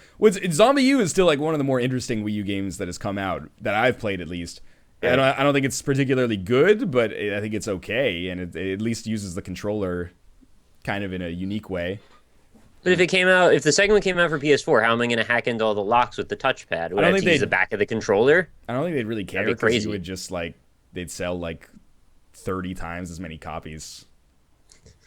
Zombie U is still like one of the more interesting Wii U games that has come out that I've played at least. Yeah. I don't think it's particularly good, but I think it's okay, and it at least uses the controller kind of in a unique way. But if the second one came out for PS4, how am I going to hack into all the locks with the touchpad? Would I have to use the back of the controller? I don't think they'd really care That'd be because crazy. you would just like they'd sell like 30 times as many copies.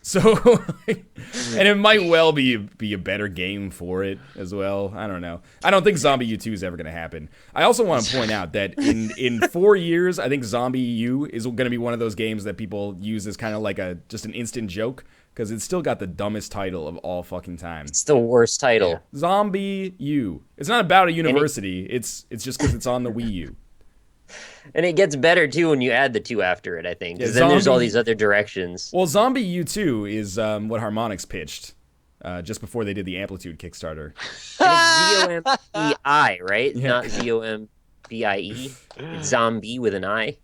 So, and it might well be a better game for it as well. I don't know. I don't think Zombie U2 is ever going to happen. I also want to point out that in 4 years, I think Zombie U is going to be one of those games that people use as kind of like just an instant joke because it's still got the dumbest title of all fucking time. It's the worst title. Zombie U. It's not about a university. It's just because it's on the Wii U. And it gets better, too, when you add the 2 after it, I think. Because then there's all these other directions. Well, Zombie U2 is what Harmonix pitched just before they did the Amplitude Kickstarter. And it's Z-O-M-B-I, right? Yeah. Not Z-O-M-B-I-E. It's zombie with an I.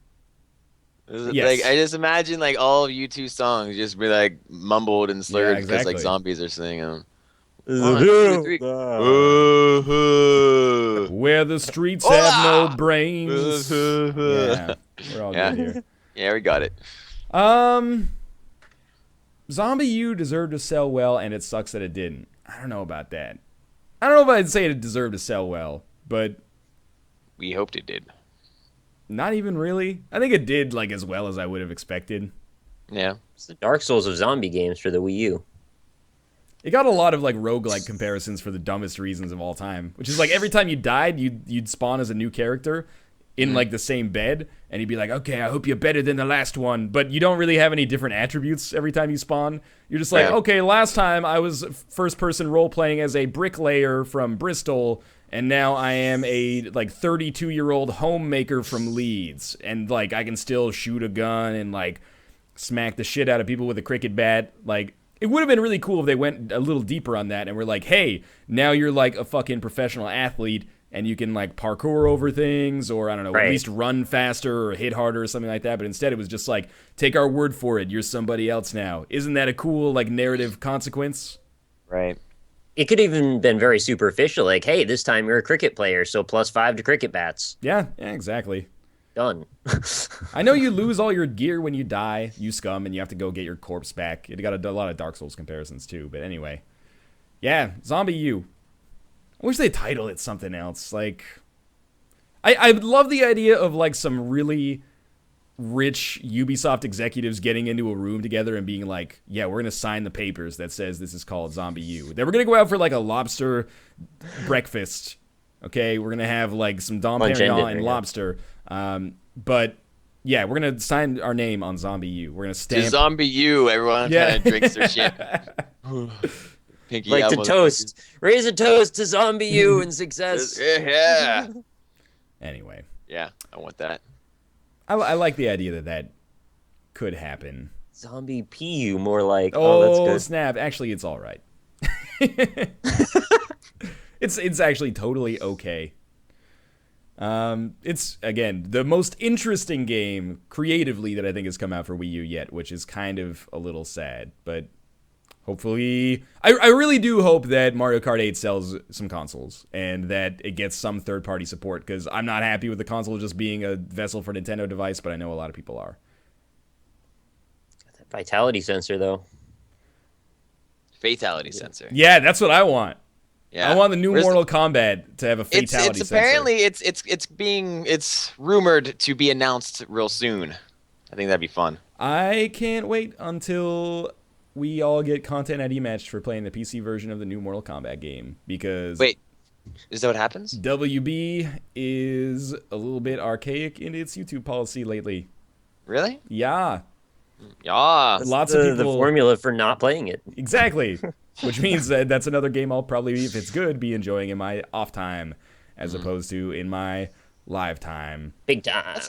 Yes. Like I just imagine like all of U2 songs just be like mumbled and slurred because exactly. like zombies are singing them. Where the streets have no brains. Yeah, we're all good here. Yeah, we got it. Zombie U deserved to sell well, and it sucks that it didn't. I don't know about that. I don't know if I'd say it deserved to sell well, but We hoped it did. not even really. I think it did like as well as I would have expected. Yeah. It's the Dark Souls of zombie games for the Wii U. It got a lot of like roguelike comparisons for the dumbest reasons of all time, which is like every time you died, you'd spawn as a new character in like the same bed, and you'd be like, okay, I hope you're better than the last one, but you don't really have any different attributes every time you spawn. You're just like, okay, last time I was first-person role-playing as a bricklayer from Bristol, and now I am a like 32-year-old homemaker from Leeds, and like I can still shoot a gun and like smack the shit out of people with a cricket bat. Like, it would have been really cool if they went a little deeper on that and were like, hey, now you're like a fucking professional athlete and you can like parkour over things, or I don't know, at least run faster or hit harder or something like that. But instead it was just like, take our word for it, you're somebody else now. Isn't that a cool like narrative consequence? Right. It could even been very superficial, like, hey, this time you're a cricket player, so +5 to cricket bats. Yeah, exactly. Done. I know you lose all your gear when you die, you scum, and you have to go get your corpse back. It got a lot of Dark Souls comparisons too, but anyway. Yeah, Zombie U. I wish they titled it something else. Like, I love the idea of like some really rich Ubisoft executives getting into a room together and being like, yeah, we're gonna sign the papers that says this is called Zombie U. Then we're gonna go out for like a lobster breakfast. Okay, we're gonna have like some Dom Perignon and lobster. But yeah, we're gonna sign our name on Zombie U. We're gonna stamp To Zombie U, everyone kind of drinks their shit. Pinky Like out, to toast. Raise a toast to Zombie U and success. Yeah. Anyway. Yeah, I want that. I like the idea that that could happen. Zombie PU, more like. Oh, that's good. snap. Actually, it's all right. It's actually totally okay. It's, again, the most interesting game creatively that I think has come out for Wii U yet, which is kind of a little sad, but hopefully, I really do hope that Mario Kart 8 sells some consoles and that it gets some third-party support, because I'm not happy with the console just being a vessel for Nintendo device, but I know a lot of people are. That vitality sensor, though. Fatality sensor. Yeah, that's what I want. Yeah. I want the new Mortal Kombat to have a fatality it's sensor. apparently it's rumored to be announced real soon. I think that'd be fun. I can't wait until we all get content ID matched for playing the PC version of the new Mortal Kombat game, because Wait, is that what happens? WB is a little bit archaic in its YouTube policy lately. Really? Yeah. Yeah. Lots of people. The formula for not playing it. Exactly. Which means that that's another game I'll probably, if it's good, be enjoying in my off time as opposed to in my live time. Big time.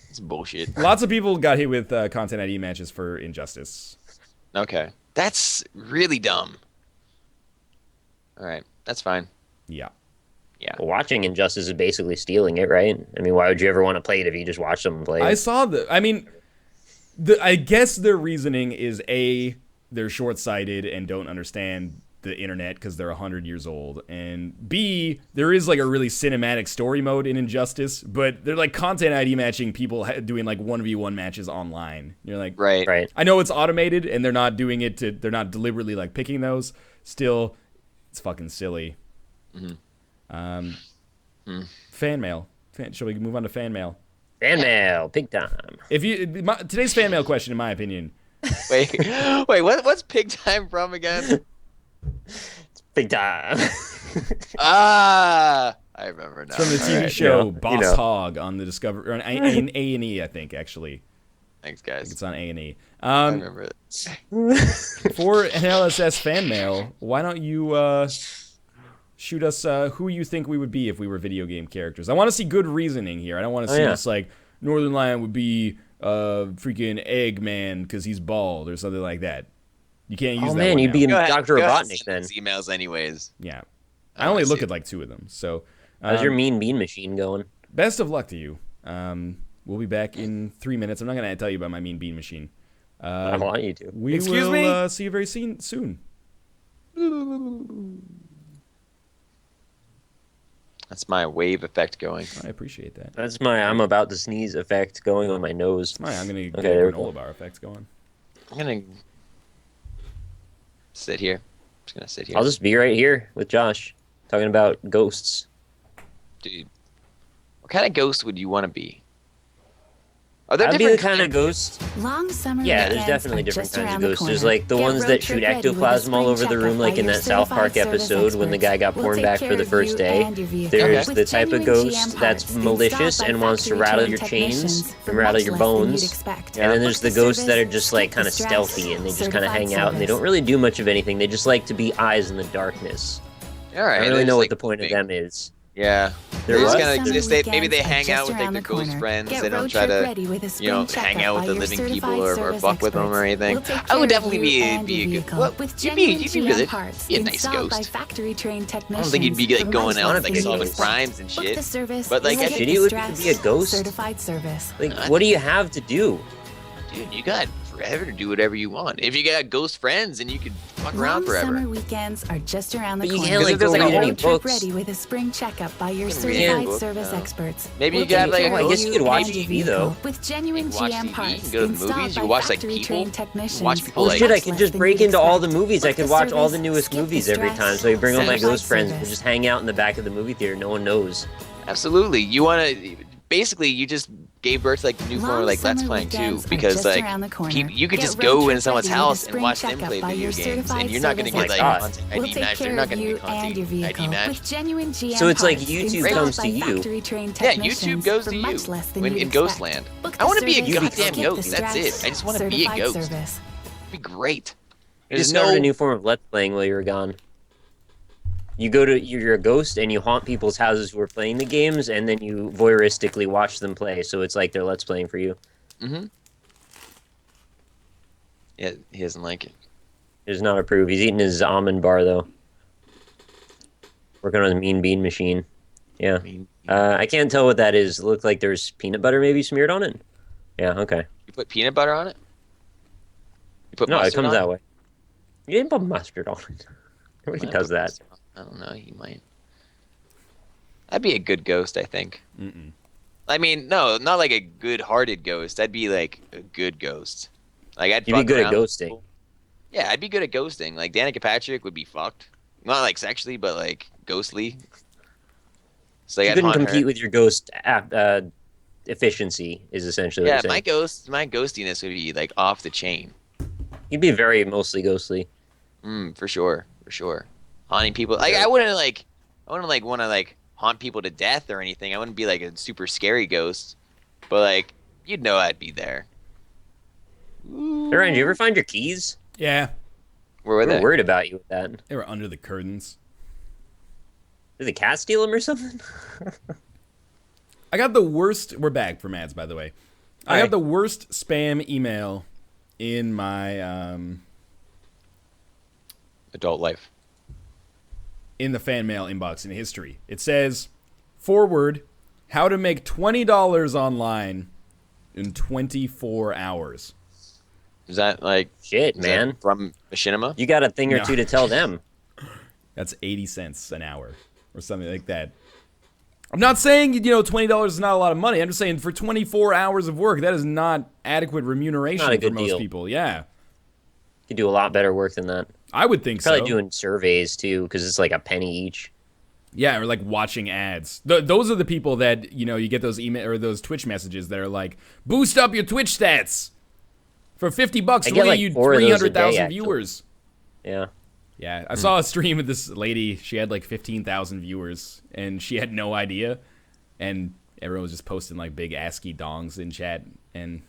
It's bullshit. Lots of people got hit with content ID matches for Injustice. Okay. That's really dumb. All right. That's fine. Yeah. Yeah. Well, watching Injustice is basically stealing it, right? I mean, why would you ever want to play it if you just watch someone play it? I saw I guess their reasoning is A, they're short-sighted and don't understand the internet because they're 100 years old, and B, there is like a really cinematic story mode in Injustice, but they're like content ID matching people doing like 1v1 matches online. You're like, Right. I know it's automated and they're not doing it they're not deliberately like picking those. Still, it's fucking silly. Fan mail. Shall we move on to fan mail? Fan mail, big time. Today's fan mail question, in my opinion. Wait. What's pig time from again? Big time. I remember now. It's from the TV All show Boss Hog on the Discovery, or on A&E, I think, actually. Thanks, I think guys. it's on A&E. I remember it. For an LSS fan mail, why don't you shoot us who you think we would be if we were video game characters? I want to see good reasoning here. I don't want to see just like Northernlion would be freaking Eggman because he's bald or something like that. You can't use that. Oh man, one you'd now. be Go Dr. ahead, Robotnik then. send those emails anyways. Yeah. I only look at like 2 of them. So How's your mean bean machine going? best of luck to you. We'll be back in 3 minutes. I'm not going to tell you about my mean bean machine. I want you to. We Excuse will me? see you very soon. That's my wave effect going. I appreciate that. That's my I'm about to sneeze effect going on my nose. I'm going to get there a we go. granola bar effect going. I'm gonna sit here. just gonna sit here. I'll just be right here with Josh, talking about ghosts. Dude, what kind of ghost would you want to be? Are there I'd be the different kind of ghost. Long summer Yeah, there's weekends definitely are different just kinds of around the ghosts. There's corner. like the Get ones road that trip shoot ready with a ectoplasm all spring over the room, checkup like by in your that South Park certified service episode when the guy got experts. porn We'll back take for the care first of day. you and your vehicle There's with the type of genuine ghost GM that's parts malicious installed by and wants to rattle factory-trained your chains technicians for and rattle much your less than you'd bones. expect. And then there's the Book ghosts that are service, just like skip kind the of stress. stealthy and they just kind of Certified hang out and they service. don't really do much of anything. They just like to be eyes in the darkness. All right, I don't they're really know just, what like, the point of big. them is. Yeah. They're They're just what? kind of Summer just maybe they weekends are hang out just with like around their the ghost corner. friends. Get They don't road try trip to, ready with a hang spring out checkup with by the your living certified people or service fuck with them or experts. anything. We'll take I care would of definitely you be and your a good. vehicle Well, with you'd genuine be GM really parts be a nice installed by ghost. factory-trained I technicians. don't think you'd be like for going much out less like than solving you'd crimes and expect. Book the shit. service, But, like, skip I- the Shitty would stress. be a ghost. Certified service. Like, what do you have to do? Dude, you got forever to do whatever you want. If you got ghost friends, then you could fuck around Long forever. summer weekends are just around the But you corner. can't, like, Because if there's, go like, a read any Road trip books. ready with a spring checkup by your can read any certified book, service no. experts. Maybe you We'll could have, take like, a care of I guess you could watch and your TV, vehicle though. with genuine You can watch GM TV, parts you can go to the installed movies, you by watch, like, factory-trained people, technicians. watch people, Oh like- shit, I much could less just than break you'd into all the expect. movies. I Book could the watch all the service, newest skip the movies every stress. time. So I bring all my Certified ghost friends and service. just hang out in the back of the movie theater. No one knows. Absolutely. You want to basically you just gave birth to like the new form of like Let's Long Playing summer too, weekends are because just like around the corner. you could Get just road go trip into someone's ready with a house and spring watch them checkup play by video your games, certified and you're not going to service get like experts. content We'll ID take match. You're care not of going to you get and your content ID vehicle match. with genuine GM So it's like parts YouTube installed comes by to you. factory-trained Yeah, technicians YouTube goes for to much you less than when you'd in expect. Ghostland. Book I the want to be a service, goddamn skip the ghost. That's it. stress. I just want to be a Certified ghost. service. It'd be great. You There's discovered a no new form of Let's Playing while you were gone. You go to you're a ghost and you haunt people's houses who are playing the games, and then you voyeuristically watch them play. So it's like they're Let's Playing for you. Mm-hmm. Yeah, he doesn't like it. He does not approve. He's eating his almond bar though. Working on the mean bean machine. Yeah. I mean, I can't tell what that is. It looked like there's peanut butter maybe smeared on it. Yeah. Okay. you put peanut butter on it. You put No, it mustard comes on that way. You didn't put mustard on it. Nobody Might does put that. mustard on- I don't know. He might. I'd be a good ghost, I think. Mm-mm. I mean, no, not like a good-hearted ghost. I'd be like a good ghost. Like I'd You'd be fuck good at around with ghosting. people. Yeah, I'd be good at ghosting. Like Danica Patrick would be fucked. Not like sexually, but like ghostly. So like, You I'd couldn't haunt compete her. with your ghost efficiency. Is essentially what Yeah, you're saying. my ghostiness would be like off the chain. You'd be very mostly ghostly. For sure, for sure. Haunting people. Like I wouldn't like want to like haunt people to death or anything. I wouldn't be like a super scary ghost, but like you'd know I'd be there. Ryan, did you ever find your keys? Yeah, Where were We were they? worried about you with that. they were under the curtains. Did the cat steal them or something? I got the worst. We're back from ads, by the way. I Hi. got the worst spam email in my Adult life. in the fan mail inbox in history. It says, forward, how to make $20 online in 24 hours. Is that like Shit, is that man. from Machinima? You got a thing or No. two to tell them. That's 80 cents an hour or something like that. I'm not saying, $20 is not a lot of money. I'm just saying for 24 hours of work, that is not adequate remuneration Not a for good most deal. people. Yeah, You could do a lot better work than that. I would think Probably so. doing surveys too, because it's like a penny each. Yeah, or like watching ads. Those are the people that, you get those email or those Twitch messages that are like, boost up your Twitch stats. For $50, I we'll get get like you 4 of those a day, 300,000 actually. viewers. Yeah. Yeah, I saw a stream of this lady. She had like 15,000 viewers, and she had no idea. And everyone was just posting like big ASCII dongs in chat. And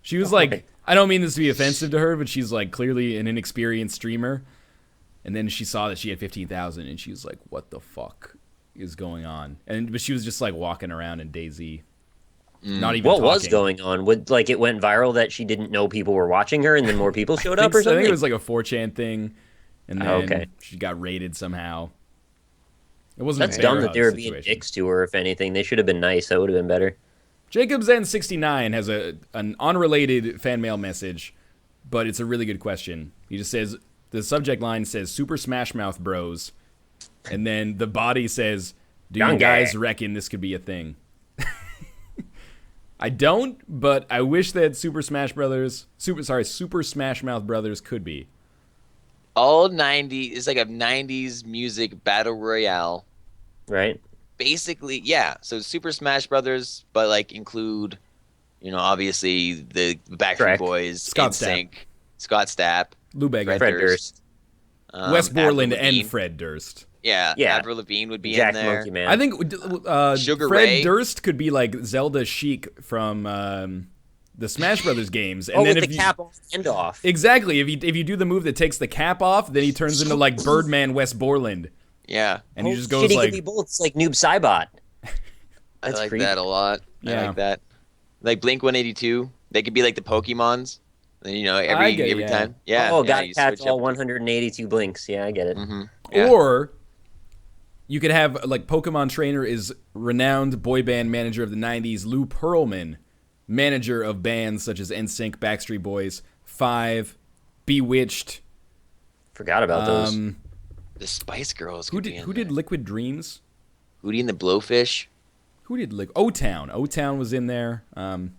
she was like, I don't mean this to be offensive to her, but she's like clearly an inexperienced streamer. And then she saw that she had 15,000, and she was like, what the fuck is going on? But she was just like walking around in DayZ. Not even What was talking. going on? Would like it went viral that she didn't know people were watching her, and then more people showed up or I something? think it was like a 4chan thing, and then Oh, okay. she got raided somehow. It wasn't. That's a dumb bear that they hug were being situation. dicks to her. If anything, they should have been nice. That would have been better. Jacobs N69 has an unrelated fan mail message, but it's a really good question. He just says the subject line says Super Smash Mouth Bros, and then the body says, "Do you Young guys guy. reckon this could be a thing?" I don't, but I wish that Super Smash Mouth Brothers could be. all 90s. It's like a 90s music battle royale. Right. Basically, yeah. So Super Smash Brothers, but like include, obviously the Backstreet Correct. Boys, Scott NSYNC, Scott Stapp, Lou Bega, Fred Durst. Wes Avril Borland, Lavigne. and Fred Durst. Yeah, Yeah. Avril Lavigne would be Jack in there. Monkey Man. I think Sugar Fred Ray. Durst could be like Zelda Sheik from the Smash Brothers games, and oh, then with if the you, cap off and off. exactly, if you do the move that takes the cap off, then he turns into like Birdman Wes Borland, Yeah, and he Oh, just shit, goes he like, could be both. It's like Noob Saibot. I That's like creepy. that a lot. I Yeah. like that. Like Blink 182, they could be like the Pokemons. And, I every get it, every yeah. time. Yeah. Oh, yeah, gotta you catch switch all up. 182 blinks. Yeah, I get it. Yeah. or you could have like Pokemon trainer is renowned boy band manager of the '90s, Lou Pearlman, manager of bands such as NSYNC, Backstreet Boys, Five, Bewitched. Forgot about those. The Spice Girls. Who could be did in who there. did Liquid Dreams? Hootie and the Blowfish? Who did O-Town? O-Town was in there. Hootie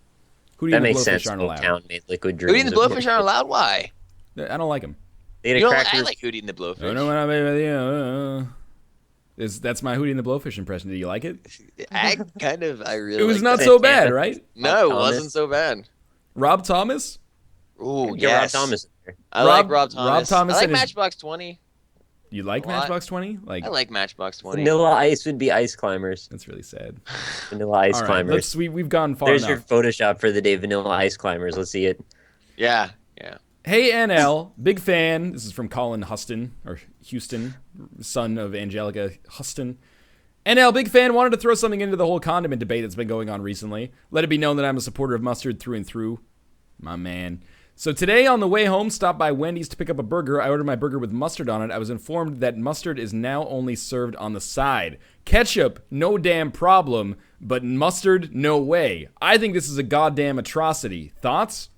That and the makes Blowfish sense. aren't Old allowed. Town made Liquid Dreams. Hootie and the Blowfish aren't allowed? Why? I don't like them. They had a You know, cracker. I like Hootie and the Blowfish. I know what I mean. That's my Hootie and the Blowfish impression. Do you like it? I really It was like not that. so bad, right? No, it Thomas. wasn't so bad. Rob Thomas? Ooh, Get yes. Rob Thomas in there. I like Rob- Rob Thomas. Rob Thomas I like and his- Matchbox 20. You like A lot. Matchbox 20? Like, I like Matchbox 20. Vanilla Ice would be Ice Climbers. that's really sad. Vanilla Ice All right, Climbers. we've gone far There's enough. your Photoshop for the day. Vanilla Ice Climbers. Let's see it. Yeah, yeah. Hey NL, big fan. This is from Colin Huston, or Houston, son of Angelica Huston. NL, big fan, wanted to throw something into the whole condiment debate that's been going on recently. Let it be known that I'm a supporter of mustard through and through. My man. So today on the way home, stopped by Wendy's to pick up a burger. I ordered my burger with mustard on it. I was informed that mustard is now only served on the side. Ketchup, no damn problem, but mustard, no way. I think this is a goddamn atrocity. Thoughts?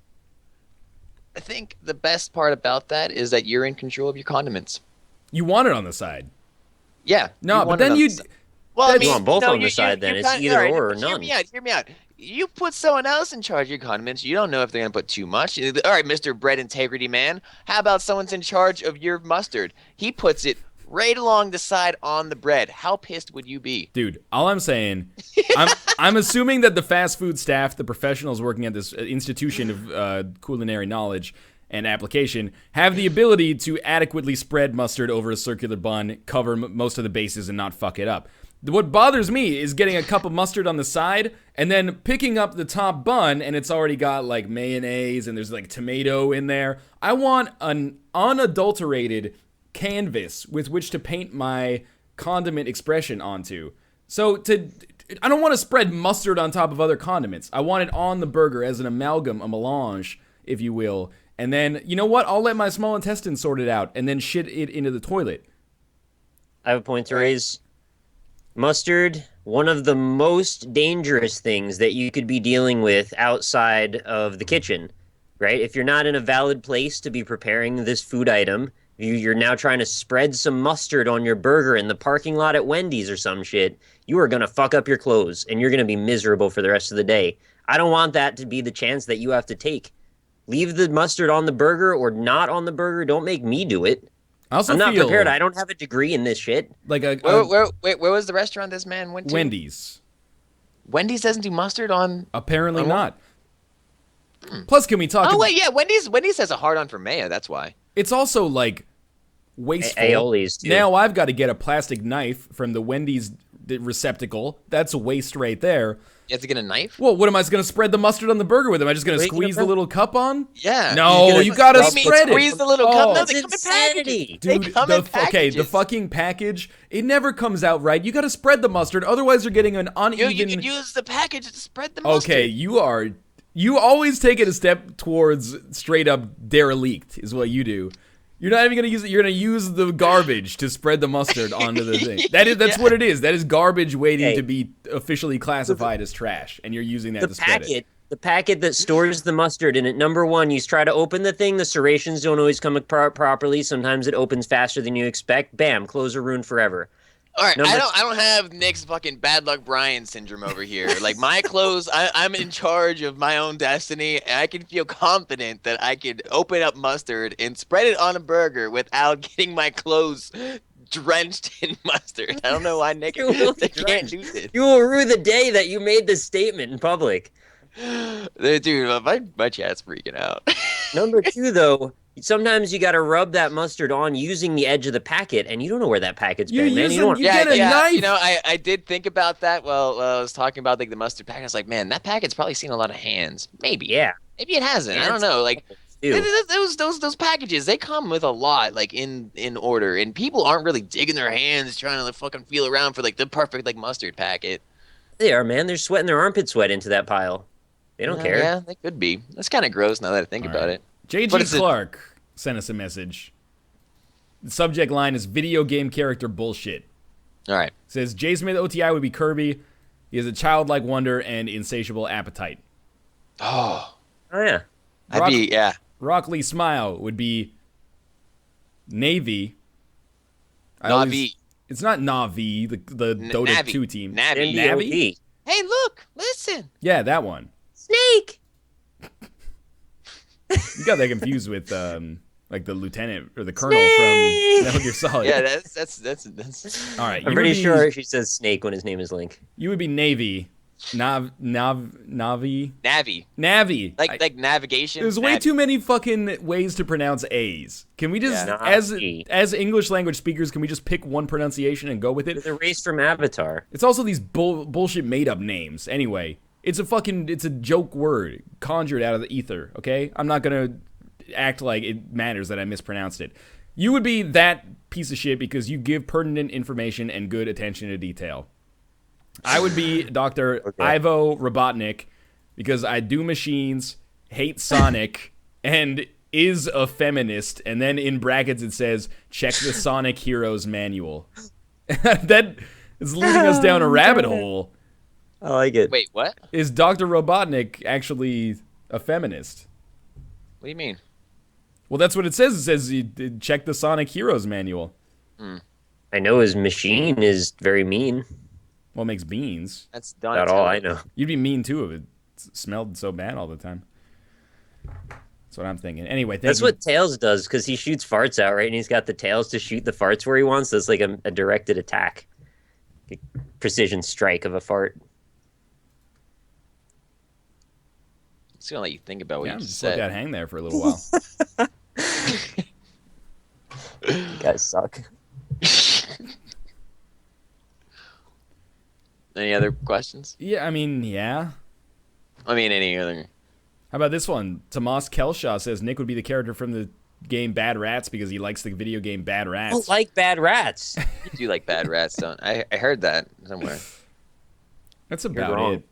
I think the best part about that is that you're in control of your condiments. You want it on the side. Yeah. No, you but want then it on you... the side. Well, that's- You want both on the you- side, then. you It's kinda- either alright, or or Hear none. me out. Hear me out. You put someone else in charge of your condiments. You don't know if they're going to put too much. All right, Mr. Bread Integrity Man. How about someone's in charge of your mustard? He puts it right along the side on the bread. How pissed would you be? Dude, all I'm saying, I'm assuming that the fast food staff, the professionals working at this institution of culinary knowledge and application, have the ability to adequately spread mustard over a circular bun, cover most of the bases, and not fuck it up. What bothers me is getting a cup of mustard on the side and then picking up the top bun and it's already got like mayonnaise and there's like tomato in there. I want an unadulterated canvas with which to paint my condiment expression onto. So I don't want to spread mustard on top of other condiments. I want it on the burger as an amalgam, a melange, if you will. And then, you know what? I'll let my small intestine sort it out and then shit it into the toilet. I have a point to raise. Mustard, one of the most dangerous things that you could be dealing with outside of the kitchen, right? If you're not in a valid place to be preparing this food item, you're now trying to spread some mustard on your burger in the parking lot at Wendy's or some shit, you are going to fuck up your clothes and you're going to be miserable for the rest of the day. I don't want that to be the chance that you have to take. Leave the mustard on the burger or not on the burger. Don't make me do it. I also I'm not feel prepared. I don't have a degree in this shit. like Where was the restaurant this man went to? Wendy's. Wendy's doesn't do mustard on... Apparently not. Plus, can we talk? Oh, wait, yeah. Wendy's has a hard-on for mayo. That's why. It's also like wasteful. Aiolis, too. Now I've got to get a plastic knife from the Wendy's receptacle. That's a waste right there. You have to get a knife? Well, what am I going to spread the mustard on the burger with? Am I just going to Wait, squeeze the you- little cup on? Yeah. No, you got to What do you mean, spread it. squeeze the little cup? Oh. No, they That's come in insanity. packages. They Dude, come in okay, packages. the fucking package, it never comes out right. You got to spread the mustard, otherwise you're getting an uneven... You can use the package to spread the mustard. Okay, you always take it a step towards straight up derelict is what you do. You're not even gonna use it. You're gonna use the garbage to spread the mustard onto the thing. That's what it is. That is garbage waiting Hey. to be officially classified as trash, and you're using that to spread it. The packet that stores the mustard in it, number one, you try to open the thing, the serrations don't always come apart properly. Sometimes it opens faster than you expect. Bam, clothes are ruined forever. All right, Number- I don't have Nick's fucking bad luck Brian syndrome over here. Like my clothes, I'm in charge of my own destiny, and I can feel confident that I could open up mustard and spread it on a burger without getting my clothes drenched in mustard. I don't know why Nick You will be can't do drenched. this. You will rue the day that you made this statement in public. Dude, my chat's freaking out. Number 2, though, sometimes you got to rub that mustard on using the edge of the packet, and you don't know where that packet's You been, man. use You don't. You get a knife. You know, I did think about that while I was talking about like the mustard packet. I was like, man, that packet's probably seen a lot of hands. Maybe. Yeah. Maybe it hasn't. I don't Hands. know. Like Ew. those packages, they come with a lot like in order, and people aren't really digging their hands trying to like, fucking feel around for like the perfect like mustard packet. They are, man. They're sweating their armpit sweat into that pile. They don't care. Yeah, they could be. That's kind of gross now that I think about it. What JG is it? Clark sent us a message. The subject line is video game character bullshit. All right. It says J. Smith OTI would be Kirby. He has a childlike wonder and insatiable appetite. Oh, Oh, yeah. I'd be yeah. Rock Lee Smile would be Navy. Navi. It's not Navi, the Dota Navi. 2 team. Navi. NBOT. Hey, look, listen. Yeah, that one. Snake! You got that confused with like the lieutenant or the colonel from Metal Gear Solid. Yeah, that's. All right. I'm pretty sure she says Snake when his name is Link. You would be Navy. Navi. Navi. Like navigation. There's way too many fucking ways to pronounce A's. Can we just, Yeah. as English language speakers, can we just pick one pronunciation and go with it? It's a race from Avatar. It's also these bullshit made up names. Anyway, it's a joke word conjured out of the ether. Okay, I'm not gonna act like it matters that I mispronounced it. You would be that piece of shit because you give pertinent information and good attention to detail. I would be Dr. Ivo Robotnik because I do machines, hate Sonic, and is a feminist. And then in brackets it says, check the Sonic Heroes manual. That is leading us down a rabbit hole. I like it. Wait, what? Is Dr. Robotnik actually a feminist? What do you mean? Well, that's what it says. It says, check the Sonic Heroes manual. I know his machine is very mean. What makes beans? That's Not all I know. You'd be mean too if it smelled so bad all the time. That's what I'm thinking. Anyway, That's what Tails does because he shoots farts out, right? And he's got the tails to shoot the farts where he wants. So it's like a directed attack, a precision strike of a fart. It's gonna let you think about what Yeah, you just just let said. that hang there for a little while. You guys suck. Any other questions? Yeah, I mean, yeah. I mean, any other? How about this one? Tomas Kelshaw says Nick would be the character from the game Bad Rats because he likes the video game Bad I Rats. don't like bad rats. You do like bad rats, don't? I heard that somewhere. That's You're about wrong. it.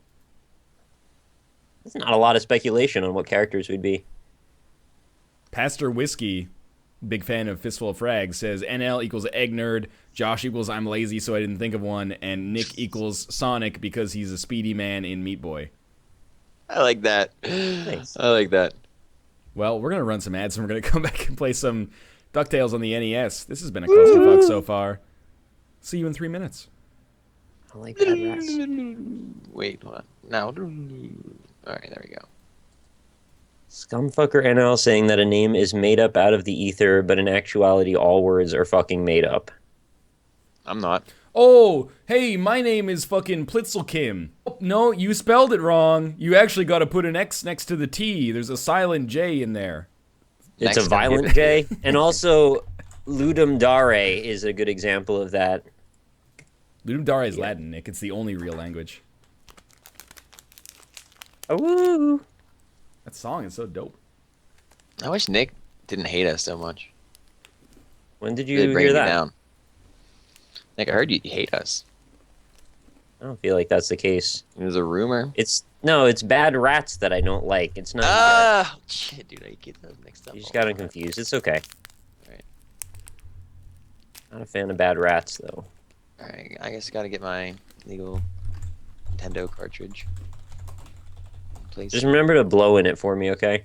There's not a lot of speculation on what characters we'd be. Pastor Whiskey, big fan of Fistful of Frags, says NL equals egg nerd, Josh equals I'm lazy so I didn't think of one, and Nick equals Sonic because he's a speedy man in Meat Boy. I like that. Thanks. I like that. Well, we're going to run some ads and we're going to come back and play some DuckTales on the NES. This has been a clusterfuck so far. See you in 3 minutes. I like bad rats. Wait, hold on. Now. All right, there we go. Scumfucker NL saying that a name is made up out of the ether, but in actuality, all words are fucking made up. I'm not. Oh, hey, my name is fucking Plitzelkim. No, you spelled it wrong. You actually got to put an X next to the T. There's a silent J in there. It's Next a time. violent J. And also, Ludum Dare is a good example of that. Ludum Dare is Latin, Nick. It's the only real language. Oh, woo! That song is so dope. I wish Nick didn't hate us so much. When did you Really bring hear me that? down. Nick, I heard you hate us. I don't feel like that's the case. It was a rumor. It's bad rats that I don't like. It's not. Ah, shit, dude, I get those mixed up. You just all got the them time. confused. It's okay. Alright. Not a fan of bad rats though. All right, I guess I gotta get my legal Nintendo cartridge. Please. Just remember to blow in it for me, okay?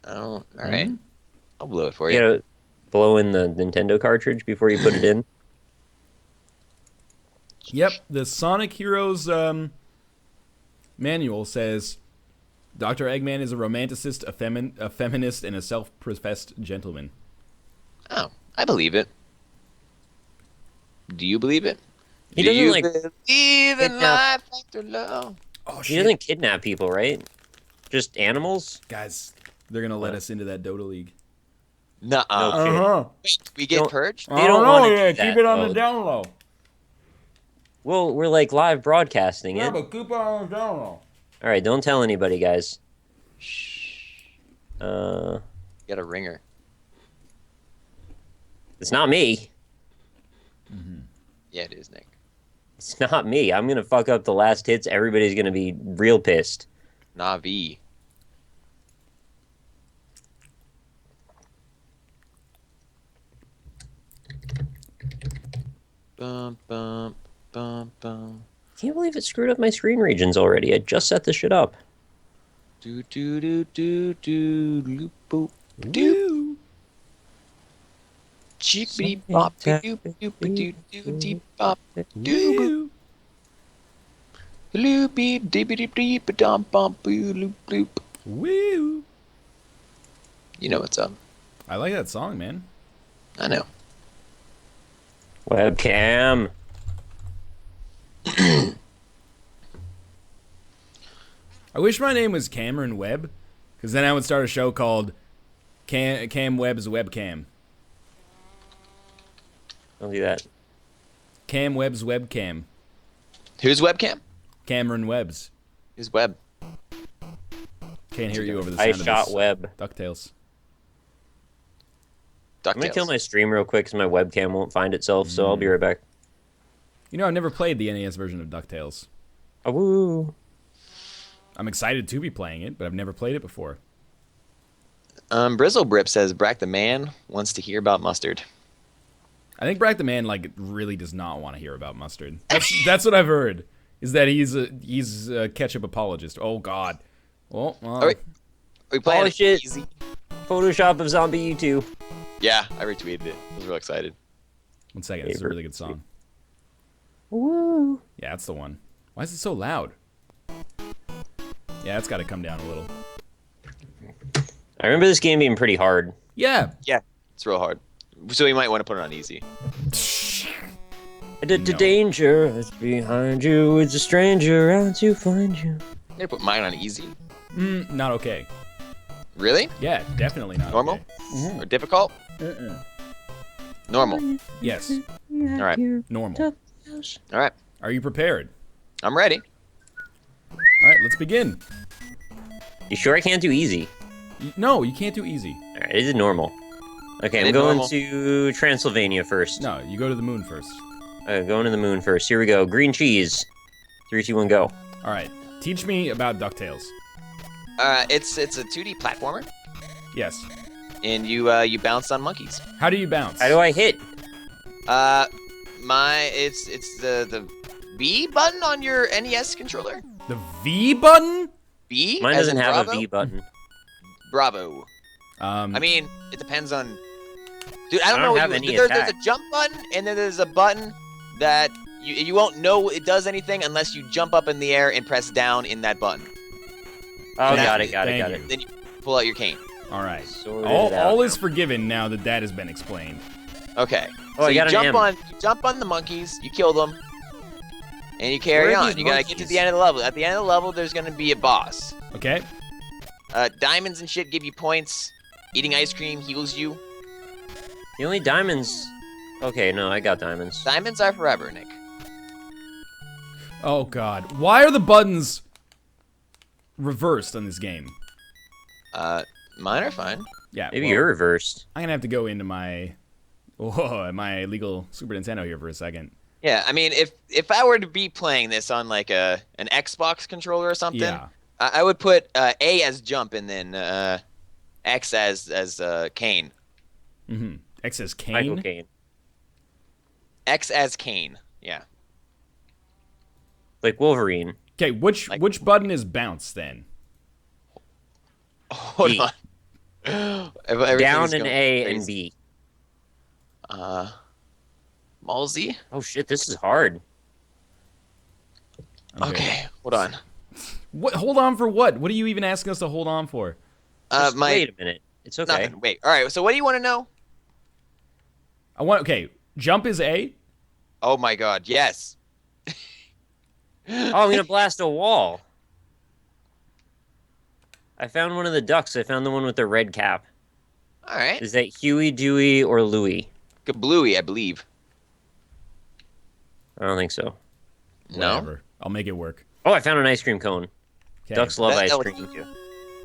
Oh, all right. I'll blow it for You you. gotta blow in the Nintendo cartridge before you put it in. Yep, the Sonic Heroes manual says Dr. Eggman is a romanticist, a feminist, and a self-professed gentleman. Oh, I believe it. Do you believe it? He Do doesn't, you like, believe in kidnap- life after love? Oh, He doesn't kidnap people, right? Just animals? Guys, they're going to let us into that Dota League. Nuh-uh. No shit. Uh-huh. Wait, we get Don't- purged? They don't wanna do that, keep it on though. the down low. Well, we're like live broadcasting Yeah, it. but keep it on the down low. All right, don't tell anybody, guys. Shh. Uh, Get a ringer. it's not me. Yeah, it is, Nick. It's not me. I'm gonna fuck up the last hits. Everybody's gonna be real pissed. Navi. Bum, bum, bum, bum. Can't believe it screwed up my screen regions already. I just set this shit up. Do, do, do, do, do, loop, boop, do. Chickity bop, doop, doop, doop, doop, deep bop, doo, loopy, dippity, deep, dum, bump, boo, loop, loop. Woo. You know what's up. I like that song, man. I know. Webcam. I wish my name was Cameron Webb, because then I would start a show called Cam Webb's Webcam. Don't do that. Cam Webb's Webcam. Who's webcam? Cameron Webb's. Who's web? Can't hear you over the I sound shot of this. web. DuckTales. I'm gonna kill DuckTales. my stream real quick because my webcam won't find itself. So I'll be right back. You know, I've never played the NES version of DuckTales. Oh, woo. I'm excited to be playing it, but I've never played it before. Brizzlebrip says Brack the man wants to hear about mustard. I think Brack the Man really does not want to hear about mustard. That's what I've heard. Is that he's a ketchup apologist? Oh God. Oh. Are we playing Oh, it shit. easy? Photoshop of Zombie U2. Yeah, I retweeted it. I was real excited. 1 second. It's a really good song. Woo. Yeah, that's the one. Why is it so loud? Yeah, it's got to come down a little. I remember this game being pretty hard. Yeah. Yeah, it's real hard. So you might want to put it on easy. The No. danger is behind you. It's a stranger out to find you. I'm gonna put mine on easy. Not okay. Really? Yeah, definitely not. Normal? Okay. Or difficult? Normal. Yes. All right. Normal. All right. Are you prepared? I'm ready. All right, let's begin. You sure I can't do easy? No, you can't do easy. All right, this is normal. Okay, Is I'm it going normal? to Transylvania first. No, you go to the moon first. Going to the moon first. Here we go. Green cheese. 3, 2, 1, go. All right. Teach me about DuckTales. It's a 2D platformer, Yes. and you bounce on monkeys. How do you bounce? How do I hit? It's the B button on your NES controller. The V button? B. Mine as doesn't in have Bravo? a V button. Bravo. I mean, it depends on. Dude, I don't know. don't what have you- any there's attack. a jump button, and then there's a button that you won't know it does anything unless you jump up in the air and press down in that button. Oh, Yeah, got it, got it, thank got you. it. Then you pull out your cane. All right. Sorted All, it out all now. is forgiven now that that has been explained. Okay. Oh, so I you got an jump M. on the monkeys, you kill them, and you carry Where are on. these You gotta get to monkeys? the end of the level. At the end of the level, there's gonna be a boss. Okay. Diamonds and shit give you points. Eating ice cream heals you. The only diamonds... Okay, no, I got diamonds. Diamonds are forever, Nick. Oh God. Why are the buttons reversed on this game? Mine are fine. Yeah. Maybe well, you're reversed. I'm gonna have to go into my my legal Super Nintendo here for a second. Yeah, I mean, if I were to be playing this on like an Xbox controller or something, Yeah. I would put A as jump and then X as cane. Mm-hmm. X says Michael Kane. Caine. X as cane. Yeah. Like Wolverine. Okay, which button is bounce then? Hold B. on. Everything's Down an going A crazy. and B. Malsey? Oh shit, this is hard. Okay, hold on. What? Hold on for what? What are you even asking us to hold on for? Just wait a minute. It's okay. Nothing. Wait. All right. So what do you want to know? Okay, jump is A. Oh my God. Yes. Oh, I'm gonna blast a wall. I found one of the ducks. I found the one with the red cap. All right. Is that Huey, Dewey, or Louie? Bluey, I believe. I don't think so. No. Whatever. I'll make it work. Oh, I found an ice cream cone. Okay. Ducks love ice That was cream. me too.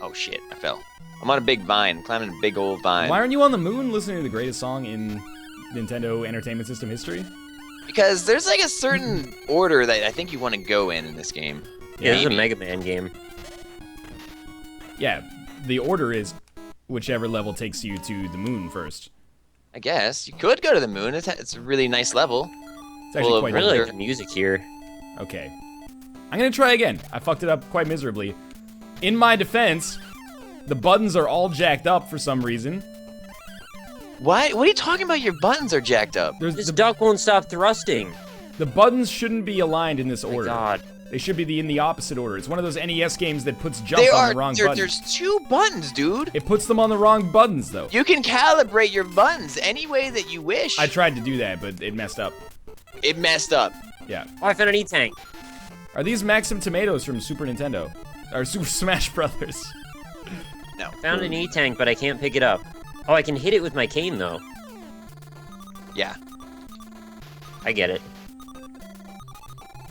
Oh shit! I fell. I'm on a big vine, climbing a big old vine. Why aren't you on the moon listening to the greatest song in Nintendo Entertainment System history? Because there's like a certain order that I think you want to go in this game. Yeah, this is a Maybe. Mega Man game. Yeah, the order is whichever level takes you to the moon first. I guess you could go to the moon. It's a really nice level. It's actually Well, quite I really Sure. like the music here. Okay. I'm gonna try again. I fucked it up quite miserably. In my defense, the buttons are all jacked up for some reason. What? What are you talking about? Your buttons are jacked up. There's This the, duck won't stop thrusting. the buttons shouldn't be aligned in this My order. God. They should be in the opposite order. It's one of those NES games that puts jump They on are. the wrong button. There's 2 buttons, dude. It puts them on the wrong buttons though. You can calibrate your buttons any way that you wish. I tried to do that, but it messed up. It messed up. Yeah. Oh, I found an E-Tank. Are these Maxim tomatoes from Super Nintendo? Or Super Smash Brothers? No. Found an E-Tank, but I can't pick it up. Oh, I can hit it with my cane, though. Yeah. I get it.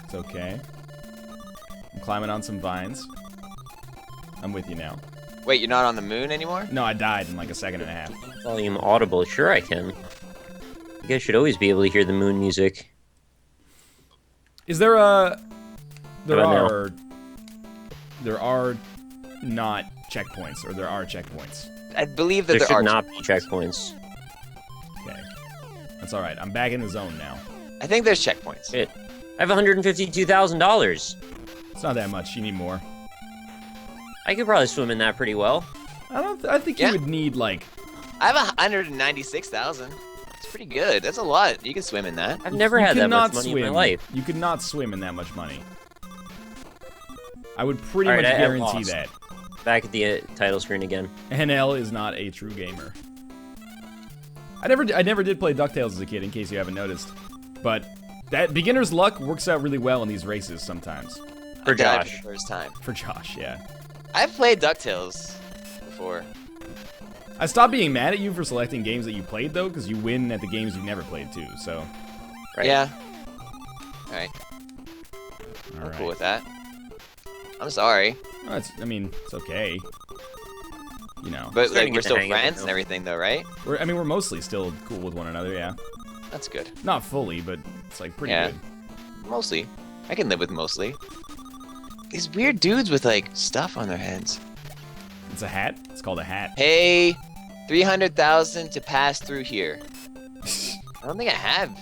It's okay. I'm climbing on some vines. I'm with you now. Wait, you're not on the moon anymore? No, I died in like a second and a half. Volume audible. Sure, I can. You guys should always be able to hear the moon music. Is there a... There How about are... There are not checkpoints, or there are checkpoints. I believe that There there are. should not be checkpoints. Okay. That's alright. I'm back in the zone now. I think there's checkpoints. Shit. I have $152,000. It's not that much. You need more. I could probably swim in that pretty well. I think Yeah. you would need, like... I have 196,000. It's pretty good. That's a lot. You can swim in that. I've never you had that cannot much money swim. in my life. You could not swim in that much money. I would pretty Alright, much I guarantee lost. that. Back at the title screen again. NL is not a true gamer. I never did play DuckTales as a kid, in case you haven't noticed. But that beginner's luck works out really well in these races sometimes. For I died Josh. for the first time. For Josh, yeah. I've played DuckTales before. I stopped being mad at you for selecting games that you played, though, because you win at the games you've never played, too, so... Right. Yeah. Alright. I'm Alright. cool with that. I'm sorry. Well, it's okay. You know. But Starting like to we're get the still hang of it friends now. and everything though, right? We're mostly still cool with one another, yeah. That's good. Not fully, but it's, like, pretty Yeah. good. Mostly. I can live with mostly. These weird dudes with like stuff on their heads. It's a hat? It's called a hat. Hey, 300,000 to pass through here. I don't think I have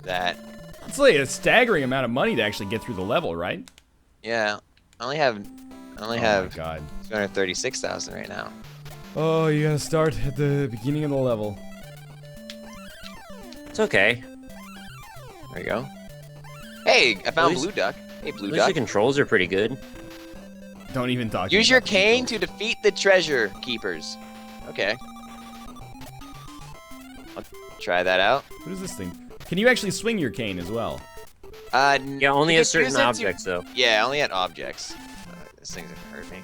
that. It's like a staggering amount of money to actually get through the level, right? Yeah. I only have Oh my god. 236,000 right now. Oh, you gotta start at the beginning of the level. It's okay. There you go. Hey, I found least- Blue Duck. Hey, At Blue least Duck. the controls are pretty good. Don't even talk. Use your about the cane controls. to defeat the treasure keepers. Okay. I'll try that out. What is this thing? Can you actually swing your cane as well? Yeah, only you at can use certain it to- objects, though. Yeah, only at objects. This thing's gonna hurt me.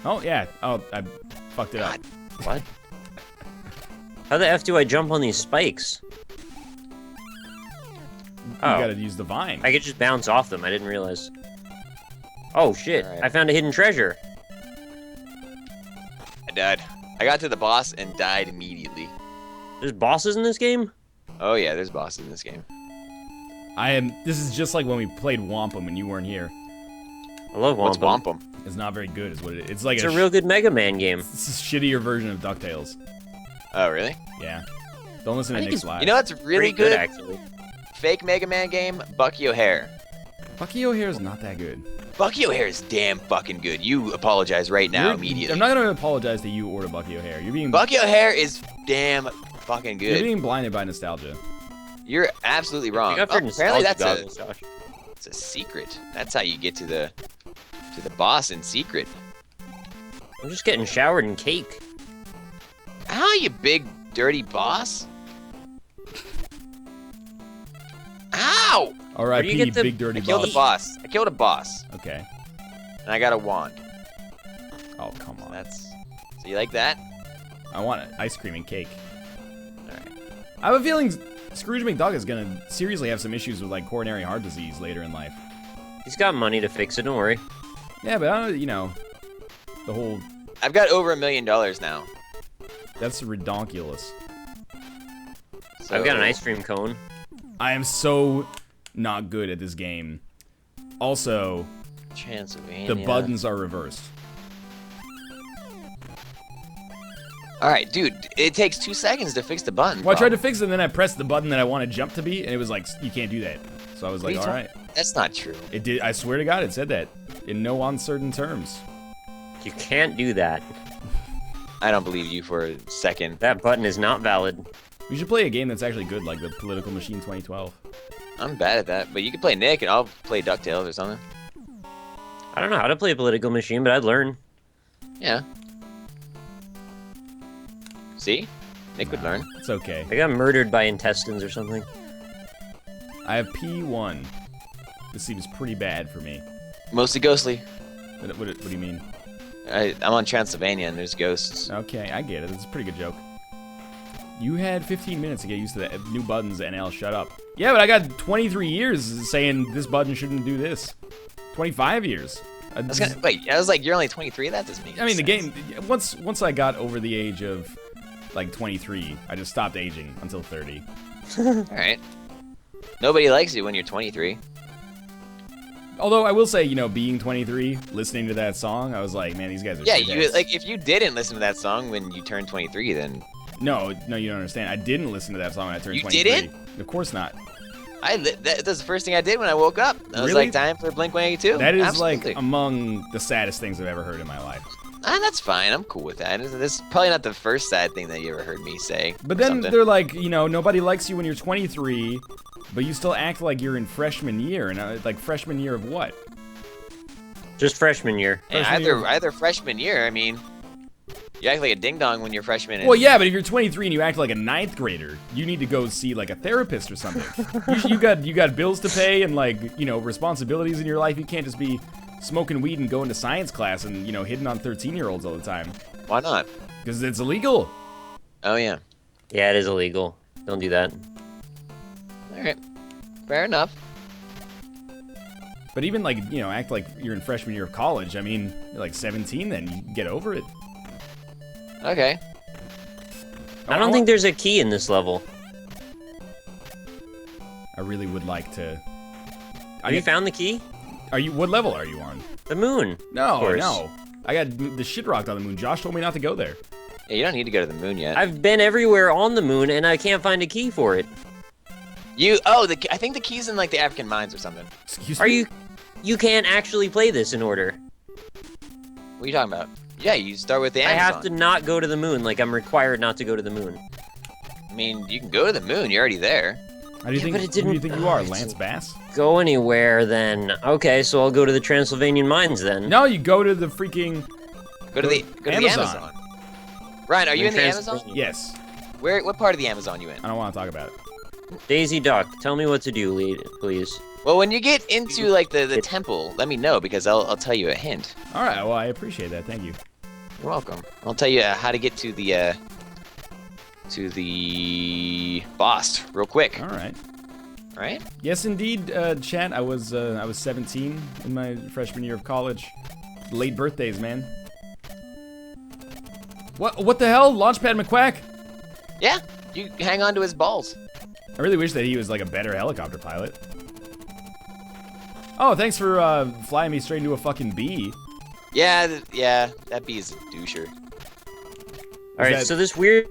Oh yeah. Oh, I fucked it up. God. What? How the F do I jump on these spikes? You Oh. gotta use the vine. I could just bounce off them. I didn't realize. Oh, shit. Alright. I found a hidden treasure. I died. I got to the boss and died immediately. There's bosses in this game? Oh yeah, there's bosses in this game. This is just like when we played Wampum and you weren't here. I love What's Wampum. Wampum? It's not very good, is what it is. It's like It's a real good Mega Man game. It's a shittier version of DuckTales. Oh really? Yeah. Don't listen I to think Nick's it's- live. You know what's really Pretty good, good? actually. Fake Mega Man game, Bucky O'Hare. Bucky O'Hare is not that good. Bucky O'Hare is damn fucking good. You apologize right now immediately. I'm not gonna apologize to you or to Bucky O'Hare. You're being Bucky O'Hare is damn fucking You're good. being blinded by nostalgia. You're absolutely wrong. You got for Oh, apparently nostalgia that's a goggles, Josh. It's a secret. That's how you get to the boss in secret. I'm just getting showered in cake. Ow, you big dirty boss! Ow! R.I.P. get the- Big Dirty I killed Boss. a boss. I killed a boss, Okay. and I got a wand. Oh, come on. So you like that? I want it. Ice cream and cake. All right. I have a feeling Scrooge McDuck is gonna seriously have some issues with like coronary heart disease later in life. He's got money to fix it, don't worry. Yeah, but I don't, the whole I've got over $1 million now. that's redonkulous. So I've got an ice cream cone. I am so not good at this game. Also, Transylvania. the buttons are reversed. All right, dude. It takes 2 seconds to fix the button. Well, I tried to Bob. fix it, and then I pressed the button that I wanted jump to be, and it was like, you can't do that. So I was What are like, you all talking- right. That's not true. It did. I swear to God, it said that in no uncertain terms. You can't do that. I don't believe you for a second. That button is not valid. We should play a game that's actually good, like the Political Machine 2012. I'm bad at that, but you can play Nick, and I'll play DuckTales or something. I don't know how to play a political machine, but I'd learn. Yeah. See? Nick would learn. It's okay. I got murdered by intestines or something. I have P1. This seems pretty bad for me. Mostly ghostly. What do you mean? I'm on Transylvania, and there's ghosts. Okay, I get it. It's a pretty good joke. You had 15 minutes to get used to the new buttons, NL. Shut up. Yeah, but I got 23 years saying this button shouldn't do this. 25 years. Wait, I was like, you're only 23? That doesn't mean I mean, the sense. game. Once I got over the age of like 23, I just stopped aging until 30. Alright. Nobody likes you when you're 23. Although I will say, being 23, listening to that song, I was like, man, these guys are. Yeah, shitheads. if you didn't listen to that song when you turned 23, then No, you don't understand. I didn't listen to that song when I turned You 23. didn't? Of course not. that's the first thing I did when I woke up. I was Really? like, time for Blink-182. That is Absolutely. like among the saddest things I've ever heard in my life. That's fine. I'm cool with that. This is probably not the first sad thing that you ever heard me say. But or then something. they're like, nobody likes you when you're 23, but you still act like you're in freshman year. And like freshman year of what? Just freshman year. And freshman year. either freshman year, I mean, you act like a ding dong when you're freshman. Well, yeah, but if you're 23 and you act like a ninth grader, you need to go see like a therapist or something. you got bills to pay and like responsibilities in your life. You can't just be smoking weed and going to science class and hitting on 13-year-olds all the time Why not? because it's illegal. Oh yeah. Yeah, it is illegal. Don't do that. All right. Fair enough. But even like act like you're in freshman year of college. I mean, you're like 17, then you get over it. Okay. I don't think there's a key in this level. I really would like to. Have you found the key? Are you? What level are you on? The moon. No, Of course. no. I got the shit rocked on the moon. Josh told me not to go there. Yeah, you don't need to go to the moon yet. I've been everywhere on the moon and I can't find a key for it. I think the key's in like the African mines or something. Excuse Are me? you can't actually play this in order. What are you talking about? Yeah, you start with the I Amazon. have to not go to the moon, like I'm required not to go to the moon. I mean, you can go to the moon. You're already there. How do you Yeah, think? but it Who do you didn't- think you are, it's- Lance Bass? Go anywhere then. Okay, so I'll go to the Transylvanian mines then. No, you go to the freaking. Go to the Amazon. Amazon. Ryan, are you in the Transylvania. Amazon? Yes, What part of the Amazon you in? I don't want to talk about it. Daisy Duck, tell me what to do, please. Well, when you get into like the temple, let me know because I'll tell you a hint. All right, well, I appreciate that. Thank you. You're welcome. I'll tell you how to get to the boss real quick. All right. All right? Yes, indeed, chat. I was 17 in my freshman year of college. Late birthdays, man. What the hell, Launchpad McQuack? Yeah. You hang on to his balls. I really wish that he was like a better helicopter pilot. Oh, thanks for flying me straight into a fucking bee. Yeah, that bee is a doucher. Alright, that- so this weird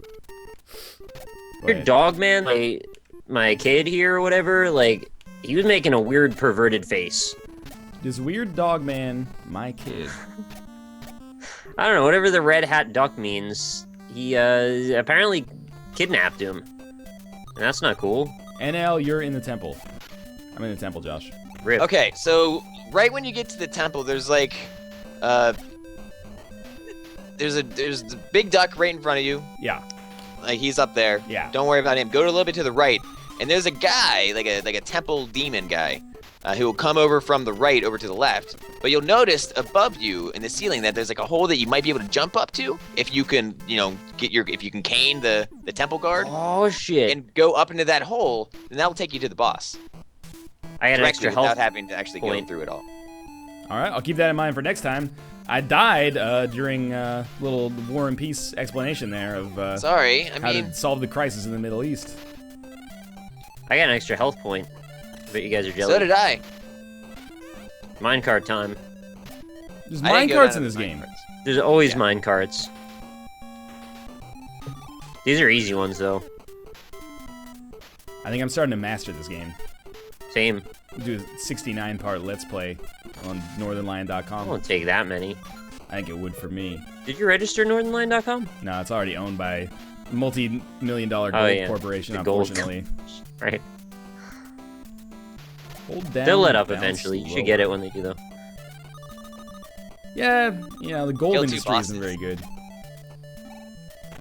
Go ahead. dog man, my kid here or whatever, like, he was making a weird perverted face. This weird dog man, my kid. I don't know, whatever the red hat duck means, he apparently kidnapped him. And that's not cool. NL, you're in the temple. I'm in the temple, Josh. Rip. Okay, so right when you get to the temple, there's like, there's the big duck right in front of you. Yeah. Like he's up there. Yeah. Don't worry about him. Go a little bit to the right, and there's a guy, like a temple demon guy, who will come over from the right over to the left. But you'll notice above you in the ceiling that there's like a hole that you might be able to jump up to if you can, if you can cane the temple guard Oh shit! and go up into that hole, then that'll take you to the boss I got an directly extra without health. having to actually go point. through it all. All right, I'll keep that in mind for next time. I died during a little War and Peace explanation there of Sorry, I how mean, to solve the crisis in the Middle East. I got an extra health point. But you guys are jealous. so did I. Minecart time. There's I didn't go minecarts down in to this the game. minecarts. There's always Yeah. minecarts. These are easy ones though. I think I'm starting to master this game. Same. Do a 69-part Let's Play on I Northernlion.com. won't take that many. I think it would for me. Did you register Northernlion.com? No, it's already owned by a multi-million-dollar gold Oh, yeah. corporation, The gold unfortunately. Right. Hold down, They'll let up bounce eventually. You lower. should get it when they do though. Yeah, the gold Kill two industry isn't bosses. very good.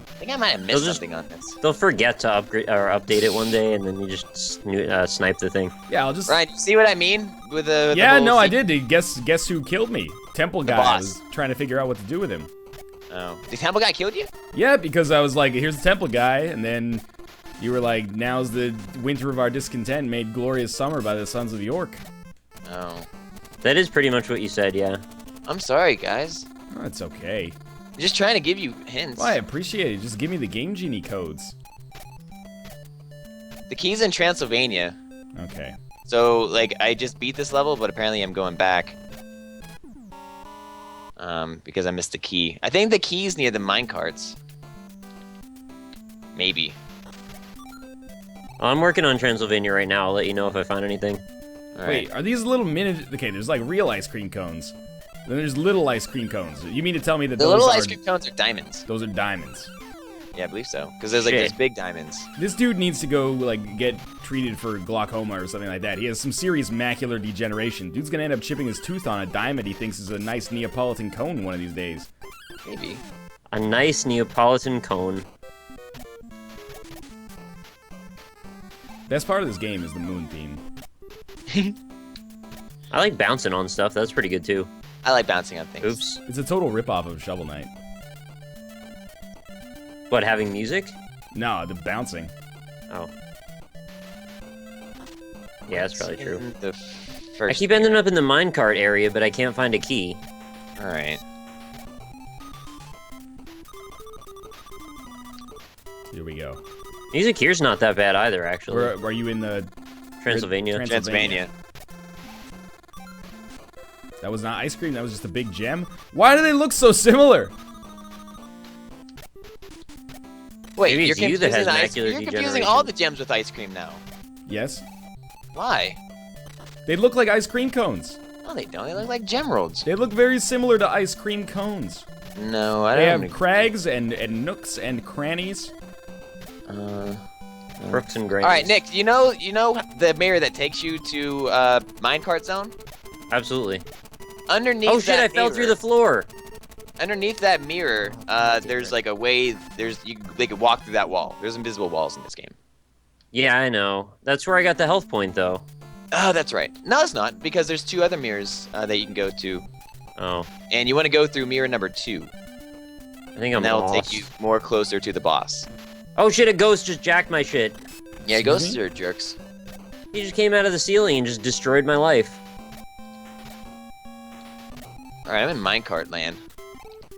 I think I might have missed They'll just- something on this. They'll forget to upgrade or update it one day, and then you just snipe the thing. Yeah, I'll just... Ryan, you see what I mean with the Yeah, whole no, I secret- did. Guess who killed me? Temple guy. I boss. was trying to figure out what to do with him. Oh, the temple guy killed you? Yeah, because I was like, here's the temple guy, and then you were like, now's the winter of our discontent made glorious summer by the sons of York. Oh, That is pretty much what you said, yeah. I'm sorry, guys. Oh, it's okay. I'm just trying to give you hints. Well, I appreciate it. Just give me the Game Genie codes. The key's in Transylvania. Okay. So, like, I just beat this level, but apparently I'm going back. Because I missed the key. I think the key's near the minecarts. Maybe. I'm working on Transylvania right now. I'll let you know if I find anything. All Wait, right. are these little mini... Okay, there's like real ice cream cones. Then there's little ice cream cones. You mean to tell me that The those little are... ice cream cones are diamonds. Those are diamonds. Yeah, I believe so. Because there's like Shit. these big diamonds. This dude needs to go, like, get treated for glaucoma or something like that. He has some serious macular degeneration. Dude's gonna end up chipping his tooth on a diamond he thinks is a nice Neapolitan cone one of these days. Maybe. A nice Neapolitan cone. Best part of this game is the moon theme. I like bouncing on stuff. That's pretty good too. I like bouncing on things. Oops. It's a total ripoff of Shovel Knight. What, having music? No, the bouncing. Oh. Yeah, that's probably true. In the I first keep ending up in the minecart area, but I can't find a key. Alright. Here we go. Music here's not that bad either, actually. Where are you in the... Transylvania. Transylvania. That was not ice cream, that was just a big gem? Why do they look so similar? Wait, Maybe you're it's you that has confusing macular You're confusing degeneration. all the gems with ice cream now. Yes. Why? They look like ice cream cones. No, they don't. They look like gemeralds. They look very similar to ice cream cones. No, I They don't. have crags and nooks and crannies. Brooks and Grains. All right, Nick. You know the mirror that takes you to minecart zone. Absolutely. Underneath. Oh shit! that I fell through mirror- the floor. Underneath that mirror, there's like a way. They could walk through that wall. There's invisible walls in this game. Yeah, I know. That's where I got the health point, though. Oh, that's right. No, it's not because there's two other mirrors that you can go to, Oh, and you want to go through mirror number 2, I think I'm and that'll lost. take you more closer to the boss. Oh shit! A ghost just jacked my shit. Yeah, Excuse ghosts me? are jerks. He just came out of the ceiling and just destroyed my life. All right, I'm in minecart land.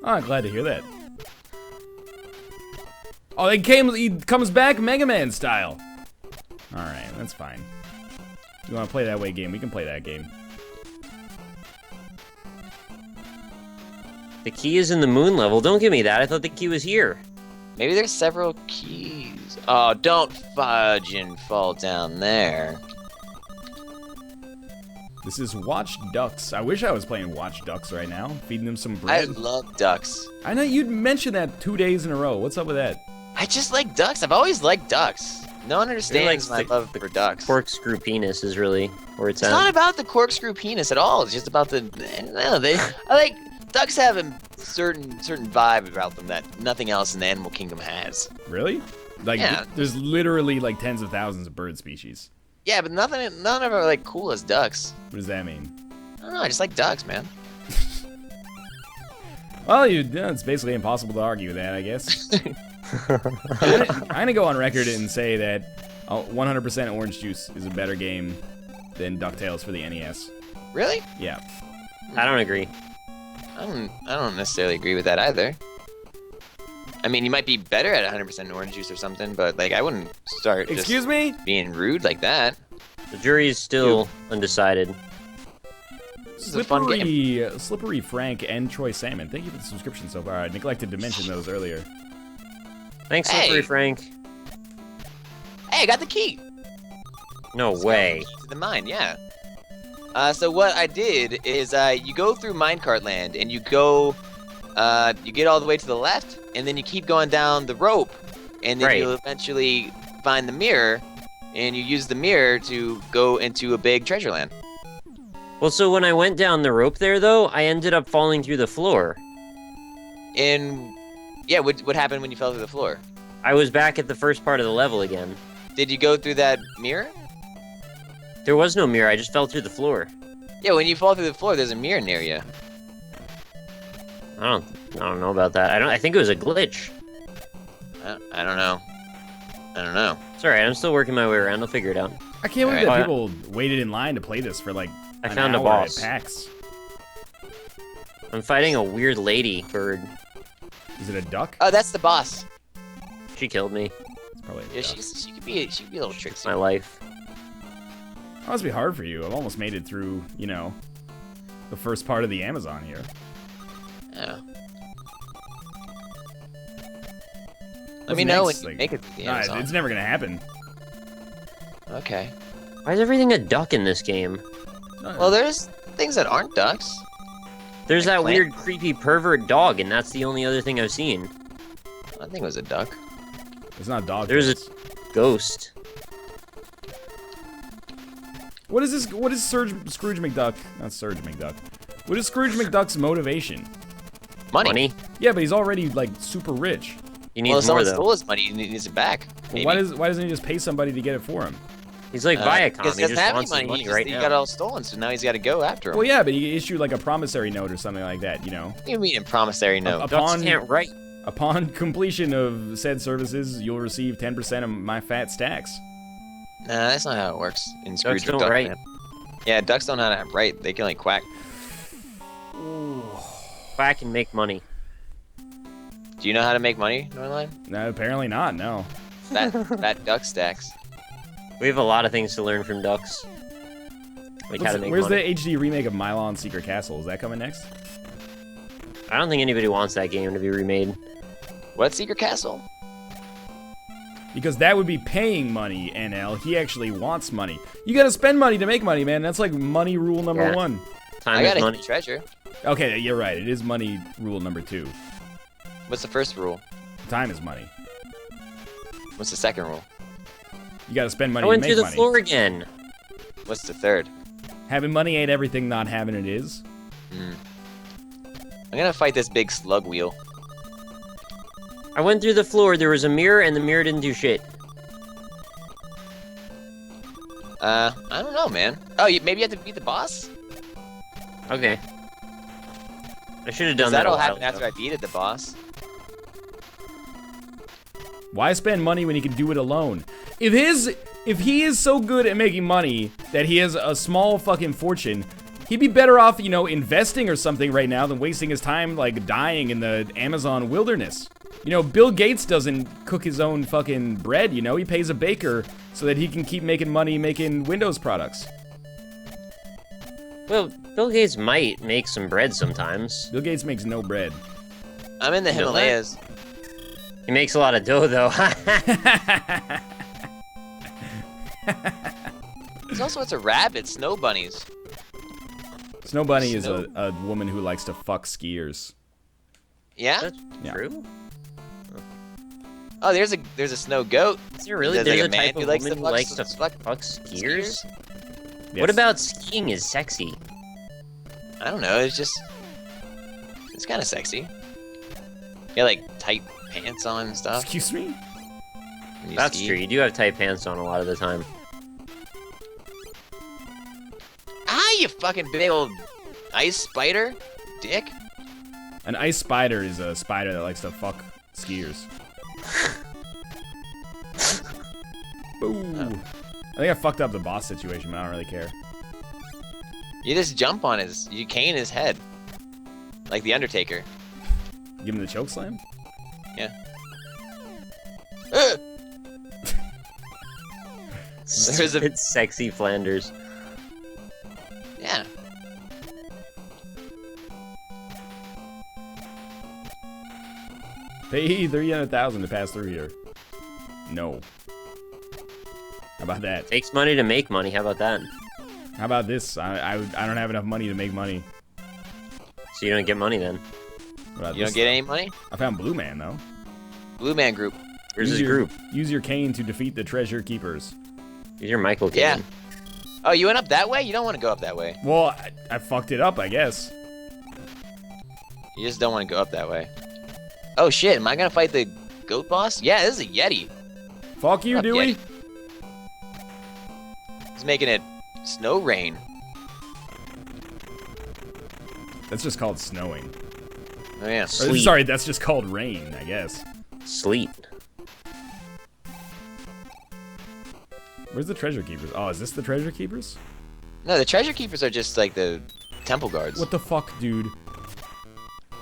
Oh, I'm glad to hear that. Oh, he comes back Mega Man style. Alright, that's fine. You want to play that way game? We can play that game. The key is in the moon level. Don't give me that. I thought the key was here. Maybe there's several keys. Oh, don't fudge and fall down there. This is Watch Ducks. I wish I was playing Watch Ducks right now. Feeding them some I bread. love ducks. I know you'd mentioned that 2 days in a row. What's up with that? I just like ducks. I've always liked ducks. No one understands my the- love for ducks. Corkscrew penis is really where it's It's at. not about the corkscrew penis at all. It's just about the. No, I like ducks have a certain vibe about them that nothing else in the animal kingdom has. Really? Like, Yeah. there's literally like tens of thousands of bird species. Yeah, but none of them are like cool as ducks. What does that mean? I don't know. I just like ducks, man. Well, it's basically impossible to argue with that, I guess. I'm gonna go on record and say that 100% Orange Juice is a better game than DuckTales for the NES. Really? Yeah. I don't agree. I don't necessarily agree with that either. I mean, you might be better at 100% orange juice or something, but like I wouldn't start Excuse me? being rude like that. The jury is still undecided. This is a fun game. Slippery Frank and Troy Salmon. Thank you for the subscription so far. I neglected to mention those earlier. Thanks, Hey. Slippery Frank. Hey, I got the key. No way. To the mine, yeah. So what I did is you go through minecart land and you go, you get all the way to the left, and then you keep going down the rope, and then Right. you'll eventually find the mirror, and you use the mirror to go into a big treasure land. Well, so when I went down the rope there, though, I ended up falling through the floor. And yeah, what happened when you fell through the floor? I was back at the first part of the level again. Did you go through that mirror? There was no mirror, I just fell through the floor. Yeah, when you fall through the floor, there's a mirror near you. I don't know about that. I think it was a glitch. I don't know. I don't know. It's alright, I'm still working my way around, I'll figure it out. I can't believe Alright. that people waited in line to play this for like I an found a hour boss. at PAX. I'm fighting a weird lady bird. Is it a duck? Oh, that's the boss. She killed me. It's probably a Yeah, duck. she could be a little tricksy. My life. That must be hard for you. I've almost made it through, the first part of the Amazon here. Yeah. Let me know when you make it to the Nah, Amazon. it's never gonna happen. Okay. Why is everything a duck in this game? Well, there's things that aren't ducks. There's Like that plant- weird, creepy pervert dog, and that's the only other thing I've seen. I think it was a duck. It's not dog. There's a face. ghost. What is this? What is Scrooge McDuck? Not Scrooge McDuck. What is Scrooge McDuck's motivation? Money. Yeah, but he's already like super rich. He Well, needs if someone more, though. stole his money, he needs it back. Maybe. Why doesn't he just pay somebody to get it for him? He's like Viacom, Because he he doesn't just have any wants his money. money He right got it now. all stolen, so now he's got to go after him. Well, yeah, but he issued like a promissory note or something like that. What do you mean a promissory note? Ducks can't write. Upon completion of said services, you'll receive 10% of my fat stacks. Nah, that's not how it works in Scrooge don't McDuck, write. man. Yeah, ducks don't know how to write. They can only quack. Quack and make money. Do you know how to make money, Northernlion? No, apparently not. No. Fat duck stacks. We have a lot of things to learn from ducks. Like how to make Where's money. the HD remake of Mylon Secret Castle? Is that coming next? I don't think anybody wants that game to be remade. What Secret Castle? Because that would be paying money, NL. He actually wants money. You gotta spend money to make money, man. That's like money rule number Yeah. 1. Time I is gotta money. hit the treasure. Okay, you're right. It is money rule number 2. What's the first rule? Time is money. What's the second rule? You gotta spend money I went to through make the money. floor again. What's the third? Having money ain't everything not having it is. I'm gonna fight this big slug wheel. I went through the floor, there was a mirror, and the mirror didn't do shit. I don't know, man. Oh, maybe you have to beat the boss? Okay. I should have Does done that that a all while happen after ago. I beat the boss? Why spend money when he can do it alone? If he is so good at making money that he has a small fucking fortune, he'd be better off, investing or something right now than wasting his time like dying in the Amazon wilderness. Bill Gates doesn't cook his own fucking bread, he pays a baker so that he can keep making money making Windows products. Well, Bill Gates might make some bread sometimes. Bill Gates makes no bread. I'm in the You know that? Himalayas. He makes a lot of dough, though. There's all sorts of rabbits, snow bunnies. Snow Bunny is a woman who likes to fuck skiers. Yeah? That's Yeah. true. Oh, there's a snow goat. Is there really? There's There's like a a man type who of likes woman to who likes to fuck fuck skiers? Yes. What about skiing is sexy? I don't know. It's kind of sexy. You got like tight pants on and stuff. Excuse me? when you That's ski. true. You do have tight pants on a lot of the time. Ah, you fucking big old ice spider, dick. An ice spider is a spider that likes to fuck skiers. Ooh. I think I fucked up the boss situation, but I don't really care. You just jump on you cane his head, like the Undertaker. Give him the choke slam? Yeah. There's a It's sexy Flanders. yeah. Pay 300,000 to pass through here. No. How about that? Takes money to make money. How about that? How about this? I don't have enough money to make money. So you don't get money then. What about You this? don't get any money. I found Blue Man though. Blue Man Group. Where's Use his your- group? Use your cane to defeat the treasure keepers. You're Michael Caine. Yeah. Oh, you went up that way? You don't want to go up that way. Well, I fucked it up, I guess. You just don't want to go up that way. Oh shit! Am I gonna fight the goat boss? Yeah, this is a Yeti. Fuck you, Up, Dewey. Yeti. He's making it snow rain. That's just called snowing. Oh yeah. Or, Sleet. sorry, that's just called rain, I guess. Sleet. Where's the treasure keepers? Oh, is this the treasure keepers? No, the treasure keepers are just like the temple guards. What the fuck, dude?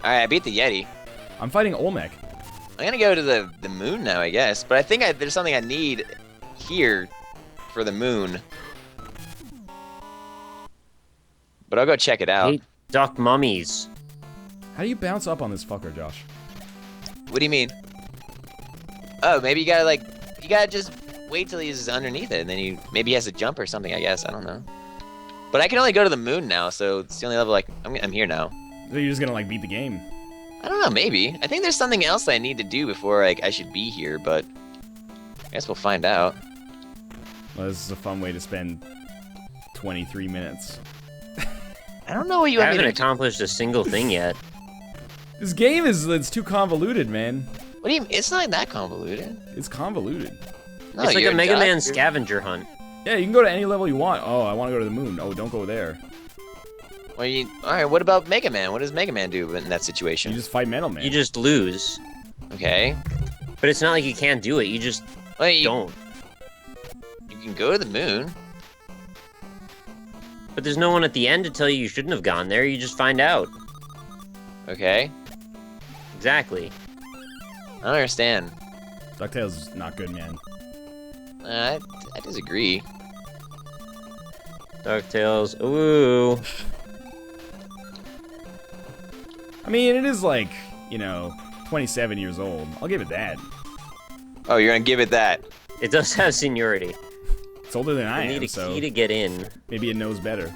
Alright, I beat the Yeti. I'm fighting Olmec. I'm gonna go to the moon now, I guess. But I think there's something I need here for the moon. But I'll go check it out. Hey, duck mummies. How do you bounce up on this fucker, Josh? What do you mean? Oh, maybe you gotta just wait till he's underneath it, and then maybe he has to jump or something, I guess. I don't know. But I can only go to the moon now, so it's the only level I'm here now. So you're just gonna like beat the game. I don't know, maybe. I think there's something else that I need to do before I should be here, but I guess we'll find out. Well, this is a fun way to spend 23 minutes. I don't know what you I want me haven't to do. accomplished a single thing yet. This game it's too convoluted, man. What do you mean? It's not that convoluted. It's convoluted. No, It's like you're a Mega duck, Man you're- scavenger hunt. Yeah, you can go to any level you want. Oh, I want to go to the moon. Oh, don't go there. Alright, what about Mega Man? What does Mega Man do in that situation? You just fight Metal Man. You just lose. Okay. But it's not like you can't do it. You just Well, you don't. can go to the moon. But there's no one at the end to tell you shouldn't have gone there. You just find out. Okay. Exactly. I don't understand. DuckTales is not good, man. I disagree. DuckTales. Ooh. I mean, it is like, 27 years old. I'll give it that. Oh, you're gonna give it that. It does have seniority. It's older than I I need am, a so key to get in. maybe it knows better.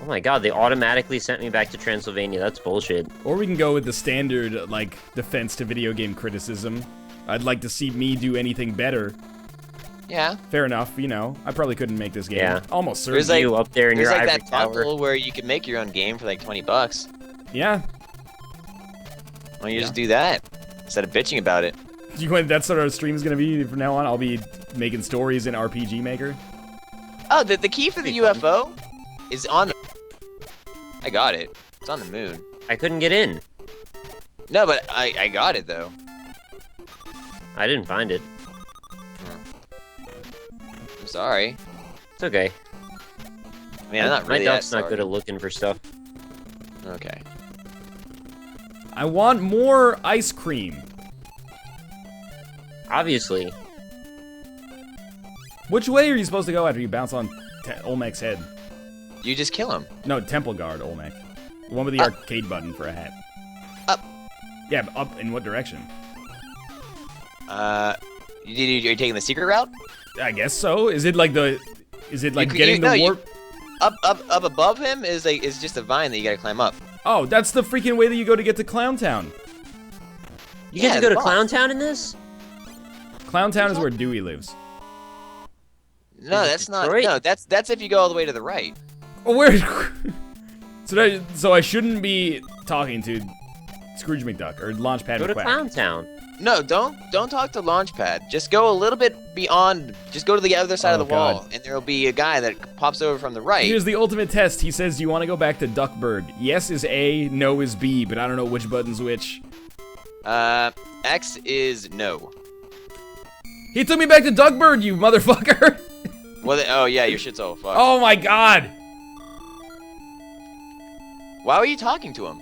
Oh my god, they automatically sent me back to Transylvania. That's bullshit. Or we can go with the standard, defense to video game criticism. I'd like to see me do anything better. Yeah. Fair enough, I probably couldn't make this game. Yeah. Almost There's certainly. You up there in There's your like ivory that tower. bundle where you can make your own game for like $20. Yeah. Why don't you just do that instead of bitching about it? That's what our stream's gonna be from now on. I'll be making stories in RPG Maker. Oh, the key for the Pretty fun. UFO is on the... I got it. It's on the moon. I couldn't get in. No, but I got it though. I didn't find it. I'm sorry. It's okay. I mean, I'm not really My duck's that not good at looking for stuff. Okay. I want more ice cream. Obviously. Which way are you supposed to go after you bounce on Olmec's head? You just kill him. No, Temple Guard Olmec. The one with the Up. arcade button for a hat. Up. Yeah, but up in what direction? You're taking the secret route? I guess so. Is it like getting no, the you- warp? Up above him is just a vine that you gotta climb up. Oh, that's the freaking way that you go to get to Clown Town. You get Yeah, to go the to boss. Clown Town in this? Clown Town is where Dewey lives. No, that's not. Detroit? No, that's if you go all the way to the right. Oh, where? So I shouldn't be talking to Scrooge McDuck or Launchpad Go to McQuack. Clown Town. No, don't talk to Launchpad. Just go a little bit beyond. Just go to the other side Oh, of the wall, God. and there'll be a guy that pops over from the right. Here's the ultimate test. He says, "Do you want to go back to Duckburg?" Yes is A, no is B, but I don't know which button's which. X is no. He took me back to Duckburg, you motherfucker! Well, oh yeah, your shit's all fucked. Oh my god! Why were you talking to him?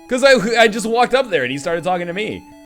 Because I just walked up there and he started talking to me.